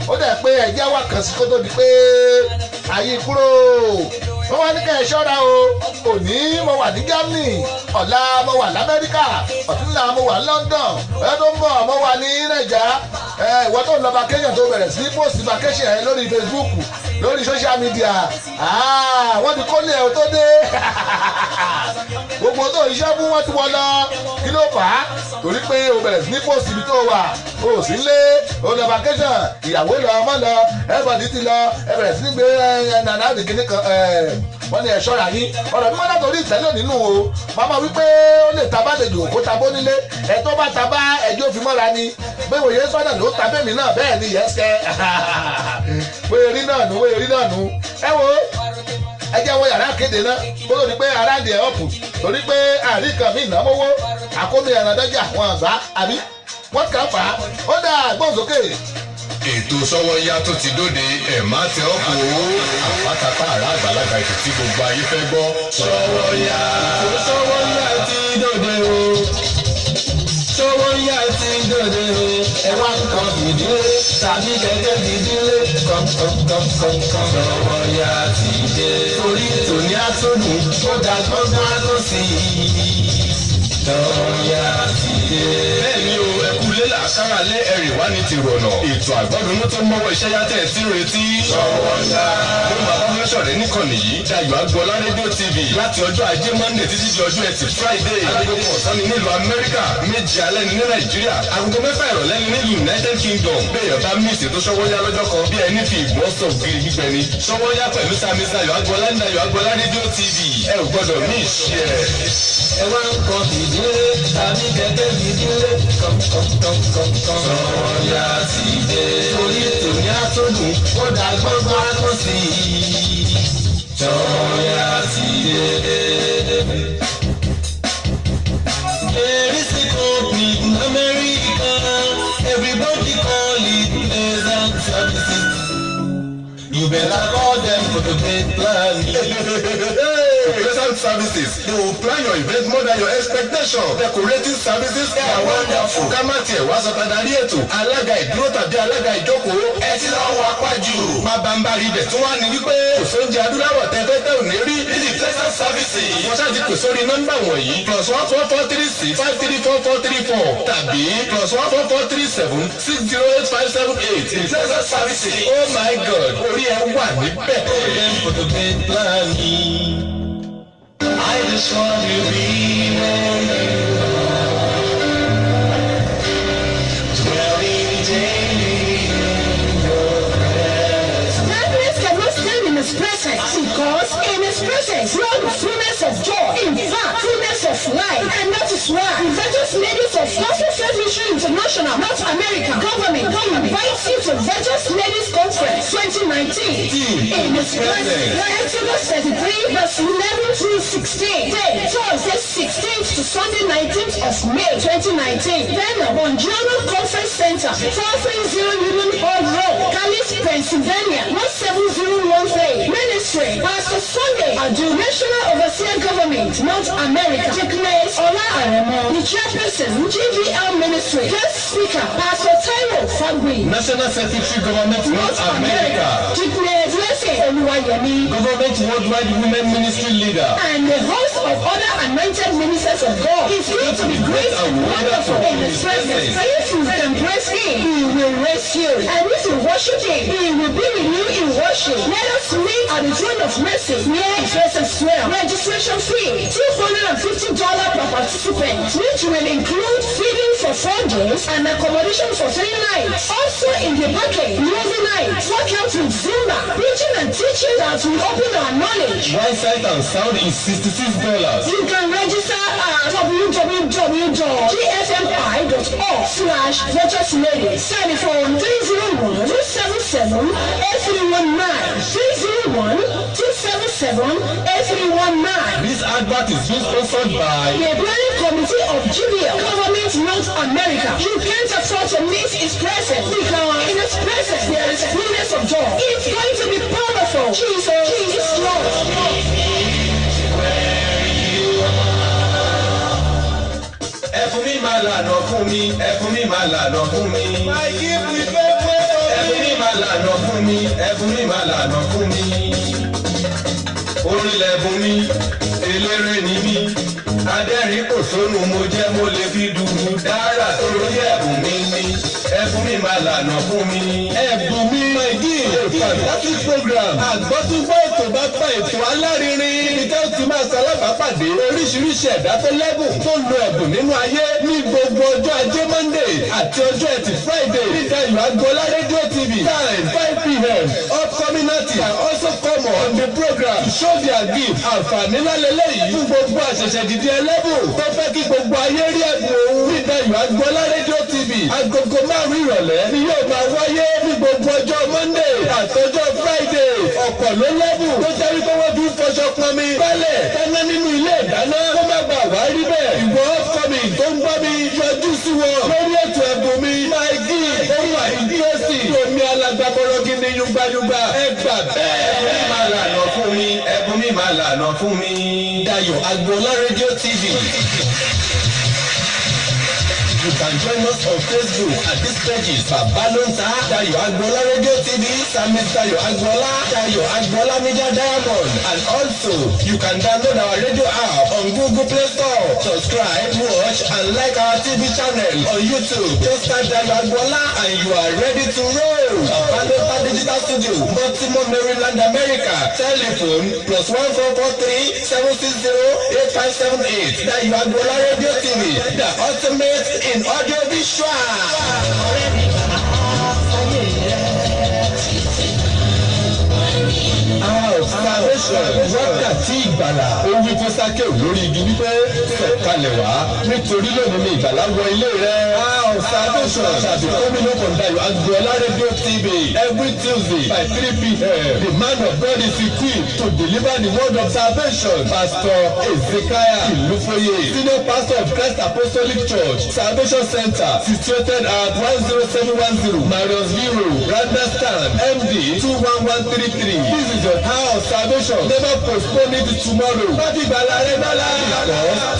Ó dẹ̀ pé ẹ̀jẹ̀ wà kàn sí kó tó di pé ayé kúrò. Wọ́n wá ní ká ẹ ṣọ́ra o. Òní mo wà ní Germany, ọ̀la mo wà l'Amẹ́ríkà, ọ̀túnla mo wà ní London, ọ̀yọ́ tó ń bọ̀ mo wà ní Nàìjà. Ìwọ tó ń lọ vacation tó bẹ̀rẹ̀ sí post vacation ẹ lórí Facebook lórí social media. Wọ́n ti kó lé ẹ̀ tó dé. Gbogbo tó iṣẹ́ fún wọn ti wọ lọ. Kí ló fà á? Torí pé o bẹ̀rẹ̀ sí ní post ibi tó wà. O sì lé o lọ vacation ìyàwó lọ ọmọ lọ everybody ti lọ ẹ bẹ̀rẹ̀ sí ní gbé nàná àdìgínní kan. Wọ́n ní ẹ ṣọ́ra yín ọ̀rọ̀ mímọ́ látòrí ìtẹ́lẹ̀ nínú o. Màmá wípé ó lè ta bálejò kó ta bó nílé ẹ tó bá ta bá ẹjọ́ fi mọ́ra ni pé òye sọ́dà ló ta bẹ́ẹ̀ mi náà bẹ́ẹ̀ ni yẹ́sẹ̀ wéyé rí náà nù. Ẹ wo ẹ jẹ́ wọ yàrá kéde náà kó ló di pé aráàlú ẹ̀ ọ̀pù torí pé àríkàn mi ìnáwó àkómi ẹ̀ràndájà wọn àgbá àbí wọ́n kà fà á ó dà gbọ́nsókè. Ètò Sọ́wọ́nyá tó ti dóde ẹ̀ má tẹ ọ́ kó àpátápá àrà àgbàlagbà ètò tí gbogbo ayé fẹ́ gbọ́. Sọ́wọ́nyá ti dóde o. Sọ́wọ́nyá ti dóde o. Ẹ wá nǹkan fìdílé tàbí kẹ̀kẹ́ fìdílé kọ̀ǹkọ̀ǹkọ̀ǹkọ̀ǹ. Sọ́wọ́nyá ti dé. Torí tòní àtúndùn ó dá gbọ́ngàn tó sí i. Sọ́wọ́nyá ti dé. Bẹ́ẹ̀ni o, ẹkú lélà kára lé ẹ̀rì wá ní ti rọ̀nà. Ètò àgbọ̀dúnú tó mọ́wọ́ iṣẹ́ yàtẹ̀ tí ń retí. Sọ́wọ́nyá. Ló máa bá fẹ́sọ̀rẹ́ níkànnì yìí. Dayọ̀ Agboola rédíò TV láti ọjọ́ ajé Monday títí di ọjọ́ ẹtì Friday. Agogo kan ọ̀sán ni nílùú Amẹ́ríkà, méje alẹ́ ni ní Nàìjíríà. Agogo 6 ìrọ̀lẹ́ ni nílùú United Kingdom. Béèyàn bá mí ìṣètò Sọ́wọ́nyá lọ́jọ́ kan bí ẹni fi ìgbọ́n sọ ògiri gbígbẹ ni. Sọ́wọ́nyá pẹ̀lú Sami Dayọ̀ Agboola ní Dayọ̀ Agboola rédíò TV. Ẹ ò gbọ́dọ̀ ní ìṣe ẹ̀. Ẹ wá ń kọ fìdílé tàbí kẹ̀kẹ́ fìdílé kọ̀ǹkọ̀ǹkọ̀ǹkọ̀ǹ. Sọ́wọ́nyá ti dé. Torí tòní àtúndùn ó dá gbọ́ngbọ́n tó sí i. Sọ́wọ́nyá ti dé. There is a company in America. Everybody call it Pleasant Services. You better call them for the great plan. Pleasant Services. They will plan your event more than your expectation. Decorating services are wonderful. Ká má tiẹ̀ wá sọ̀tà darí ètò. Alága ìdúró tàbí alága ìjókòó. Ẹ ti lọ wá pàjù. Má bambari ibẹ̀ tí wọ́n á ní wípé kò sóúnjẹ adúláwọ̀ tẹ́tẹ́tẹ́ ò ní rí. This is Pleasant Services. Wọ́n ṣáà ti pè sórí nọ́mbà wọ̀nyí. +14436 tàbí +14437608578. Pleasant Services. Oh my God. Orí ẹ wà níbẹ̀. I just want to be where you are, dwelling daily in your presence. Darkness cannot stand in His presence because in His presence dwells the fullness of joy. In fact, fullness of life. And that is why the Virgin Ladies of Gospel Faith Mission International, North America, government, invites you to Virgin Ladies Conference 2019. 2019. In His presence. Exodus 33 verse 11 through 16. Day, Thursday 16th to Sunday 19th of May 2019. Then Bongiorno Conference Center, 430 Union Hall Road, Callis, Pennsylvania, 17013. Ministry, Pastor Sunday, Adu, National Overseer Government, North America. Declares Ola Aremo, the chairperson, GVL Ministry. Guest speaker, Pastor Taiwo Fagui, National Secretary Government North America. Declares Blessing Oluwayemi, Government Worldwide Women Ministry Leader. and the host of other anointed ministers of God is going to be great and wonderful in His presence. If you can praise Him, He will raise you. And if you worship Him, He will be with you in worship. Let us meet at the throne of mercy near Expressive Square. Registration fee $250 per participant, which will include feeding for 4 days and accommodation for 3 nights. Also in the package, movie nights, workout with Zumba, preaching and teaching that will open our knowledge. One sight and sound is $66. You can register at www.gfmi.org/virtuous-ladies. Telephone 301-277-8319. This advert is being sponsored by The Planning Committee of GBL, Government North America. You can't afford to miss His presence because in His presence there is fullness of joy. It's going to be powerful. Jesus is Lord. Ẹ̀fún mi máa lànà fún mi, ẹ̀fún mi máa lànà fún mi. Ẹ̀fún mi máa lànà fún mi, ẹ̀fún mi máa lànà fún mi. Orin lẹ̀bùn mi, eléré ni mí. Adẹ́rìn kò sónú mo jẹ́ mo lè fi dùnú dára torí ẹ̀bùn mi ni. Ẹ̀fún mi máa lànà fún mi. Ẹ̀bùn mi my dear. Fantastic program. Àgbọ́túgbọ́ ètò bá pa ètò alárinrin. Ibi tí ó ti máa ṣalábàápàdé oríṣiríṣi ẹ̀dá tó lẹ́bùn tó lo ẹ̀bùn nínú ayé ní gbogbo ọjọ́ ajé Monday àti ọjọ́ ẹtì Friday. Nígbà ìlú Agboola Radio TV. Time 5 p.m. Upcoming artists can also come on the program to show their gift. Àǹfààní lálẹ́lẹ́ yìí fún gbogbo àṣẹ̀ṣẹ̀ dìde ẹlẹ́bùn tó fẹ́ kí gbogbo ayé rí ẹ̀bùn òun. Nígbà ìlú Agboola Radio TV. Agogo 5 ìrọ̀lẹ́ ni yóò máa wáyé ní gbogbo ọjọ́ Monday àtọjọ́ Friday. Ọ̀pọ̀ ló lẹ́bùn tó jẹ́ wípé wọ́n fi ń fọṣọ pọnmi. Bálẹ̀ tẹ́lẹ̀ nínú ilé ìdáná kó má bà wá rí bẹ́ẹ̀. Ìwọ upcoming tó ń gbọ́ mi yọjú sí wọn lórí ètò ẹ̀bùn mi. My gift ó wà ní DSC. Omi alágbàbọ̀rọ̀ gidi yúgbáyúgbá. Ẹ gbà bẹ́ẹ̀. Ẹ̀fún mi máa lànà fún mi, ẹ̀fún mi máa lànà fún mi. Dayo Agboola Radio TV. You can join us on Facebook at these pages. Babalonta, Dayo Agboola Radio TV, Samis Dayo Agboola, Dayo Agboola Media Diamond. And also, you can download our radio app on Google Play Store. Subscribe, watch, and like our TV channel on YouTube. Just type Dayo Agboola and you are ready to roll. Babalonta Digital Studio, Baltimore, Maryland, America. Telephone +1443 760 8578. Dayo Agboola Radio TV, the ultimate in audio visual. Salvation wákàtí ìgbàlà. Orí tó sáké lórí igi wípé sọ̀kalẹ̀ wá nítorí lónìí ni ìgbàlà wọ ilé rẹ̀. Salvation tàbí gómìnà Dayo Agboola Radio TV every Tuesday by 3 p.m. The man of God is equipped to deliver the word of salvation. Pastor Ezekiah Ilufoye, Senior Pastor of Christ Apostolic Church, Salvation Center, situated at 10710 Marius Vero, Randa Stand, MD 21133. This is your house of salvation. Never postpone it to tomorrow. Because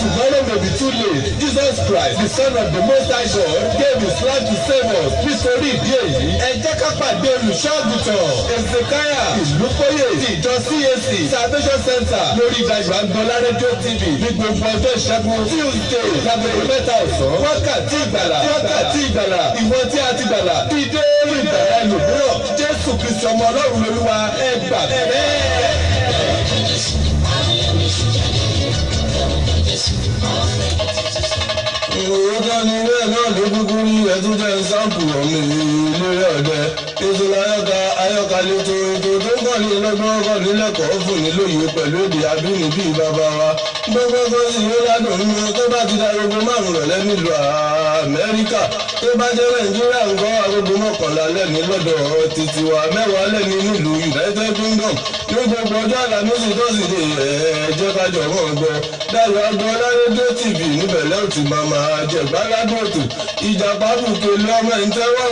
tomorrow may be too late. Jesus Christ, the Son of the Most High God, gave His life to save us. Nítorí ìdí èyí, ẹ jẹ́ ká pàdé olùṣọ́àgùtàn Ezekiah Ilufoye ti ìjọ CAC Salvation Center lórí Dayo Agboola Radio TV ní gbogbo ọjọ́ ìṣẹ́gun Tuesday lábẹ́rẹ́ mẹ́ta ọ̀sán. Wákàtí ìgbàlà, wákàtí ìgbàlà, ìwọ tí a ti gbàlà, dídé ìgbàlà ẹlòmíràn. Jésù Kristi ọmọ Ọlọ́run lolúwa ẹ gbà bẹ́ẹ̀. Òótọ́ ni ilé náà ló kúkú rí ẹtú jẹ́ sáǹpù ọ̀mì ìlérí ọ̀dẹ. Ètò ayọ́ka lẹ́tọ̀ ètò tó kàn ní lọ́gbọ́n kàn nílẹ̀kọ̀ọ́ fún nílòyè pẹ̀lú èdè abínibí bàbá wa. gbogbo sì ló ládùn nínú tó bá ti da agogo márùn rọ̀lẹ́ nílùú Amẹ́ríkà tó bá jẹ́ Nàìjíríà ń gbọ́ agogo mọ́kànlá lẹ́ni lọ́dọ̀ títí wa mẹ́wàá lẹ́ni nílùú United Kingdom ní gbogbo ọjọ́ àlàmísì tó sì dé ẹ̀ẹ́dẹ́ kájọ mọ́ gbọ́ Dayọ̀ Agboola rédíò TV níbẹ̀ lẹ́yìn tí màmá jẹ̀gbá ládùn ètò ìjàpá bùkẹ́ lọ́mọ ẹ̀ ń tẹ́wọ́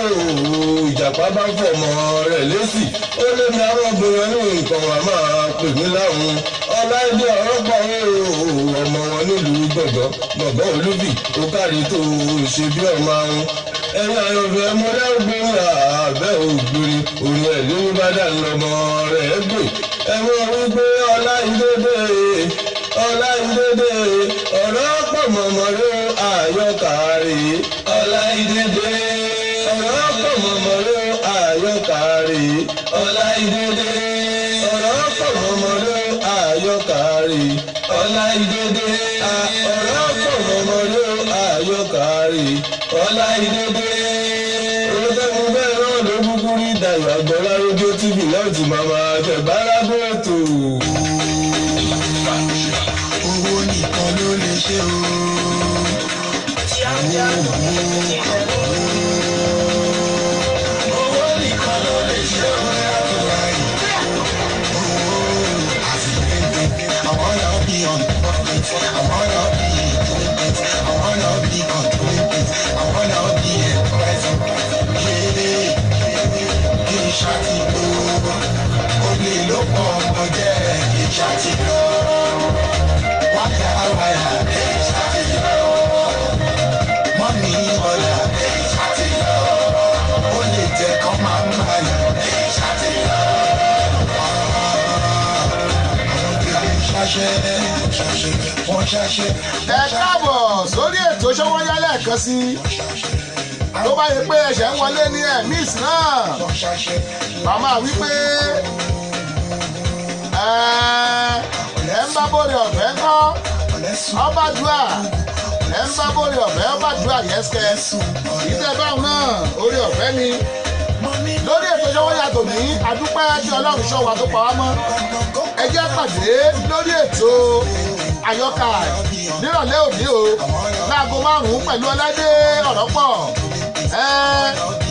ìjàpá bá fọmọ rẹ̀ lésì ó lé mi àwọn obìnrin ní nǹkan wà máa pè mí láwọn ọláìdé ọ̀rọ̀ pọ̀ ọmọ wọn nílùú gbọ̀ngàn olúbì ó kárí tó ṣe bí ọmọ àwọn ẹ̀yìn àyọ̀fẹ́ mọ́lẹ́gbẹ̀rún àbẹ́ ògbìnrin orin ẹ̀ lórí bá dà lọ́mọ rẹ̀ gbè ẹ̀wọ̀n wípé ọláìdédé ọ̀rọ̀ pọ̀ mọ̀mọ́ ló àyọkàrí ọláìdédé ọ̀rọ̀ pọ̀ mọ̀mọ́ ló àyọkàrí ọláìdédé ọ̀rọ̀ pọ̀ mọ̀mọ́ ló àyọkàrí ọláìdédé ọ̀rọ̀ pọ̀ mọ̀mọ́ ló àyọkàrí ọláìdédé olùtẹ́gun bẹ́ẹ̀ náà ló kúkú rí Dayọ̀ Agboola rédíò TV láti màmá jẹ̀gbá lábẹ́ ètò. owó nìkan ló lè ṣe o. owó nìkan ló lè ṣe o. I wanna be on top of it. I wanna be doing it. I wanna be controlling it. I wanna be a present. Kí n ṣàtìlú, olè ló pọ̀ ọmọ jẹ́ kí n ṣàtìlú. Wáyà kí n ṣàtìlú. Mọ́mí ọ̀la kí n ṣàtìlú. Ó lè jẹ́ kán máa ń báyà kí n ṣàtìlú. Ẹ káàbọ̀ sórí ètò Ṣówónyá lẹ́ẹ̀kan sí tó bá yẹ pé ẹ̀ṣẹ̀ ń wọlé ní ẹ̀mís náà màmá wípé ẹ̀ ń bá bóre ọ̀fẹ́ kọ́ ọba dùà ẹ̀ ń bá bóre ọ̀fẹ́ ọba dùà yẹ́sẹ̀ ìtẹ̀ báwọn náà orí ọ̀fẹ́ ni lórí ètò Ṣówónyá tòní adúpẹ́ tí Ọlọ́run ṣọ́ wa tó pa wá mọ́ ẹ jẹ́ pàdé lórí ètò àyọkà nírọ̀lẹ́ òní o láago 5 pẹ̀lú Ọláìdé ọ̀rọ̀ pọ̀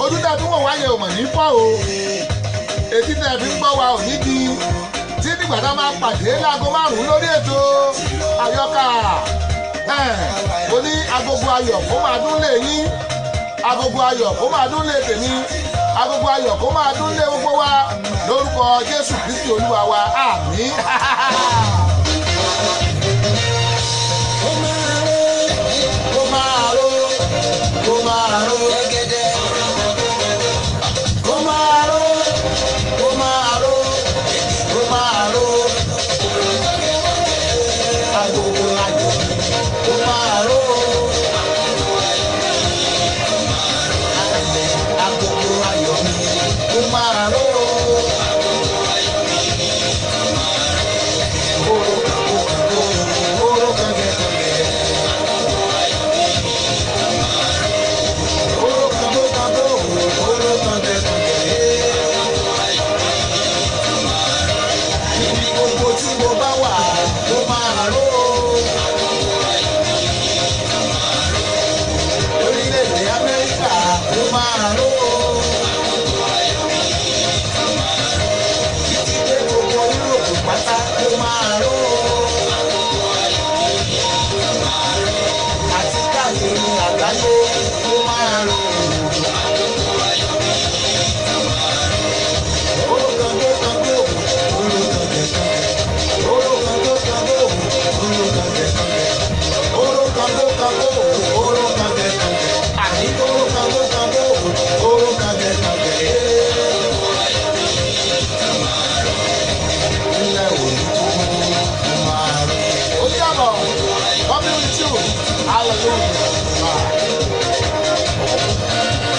ojú tẹ́ fi wò wáyé ò mọ̀ ní fọ́ o etí tẹ́ fi ń gbọ́ wa ò ní di tí nígbà tá a máa pàdé láago 5 lórí ètò àyọkà mo ní agogo ayọ̀ kó máa dún lé yín agogo ayọ̀ kó máa dún lé tèmi agogo ayọ̀ kó máa dún lé gbogbo wa lórúkọ Jésù Kristi Olúwa wa àmín. Hallelujah.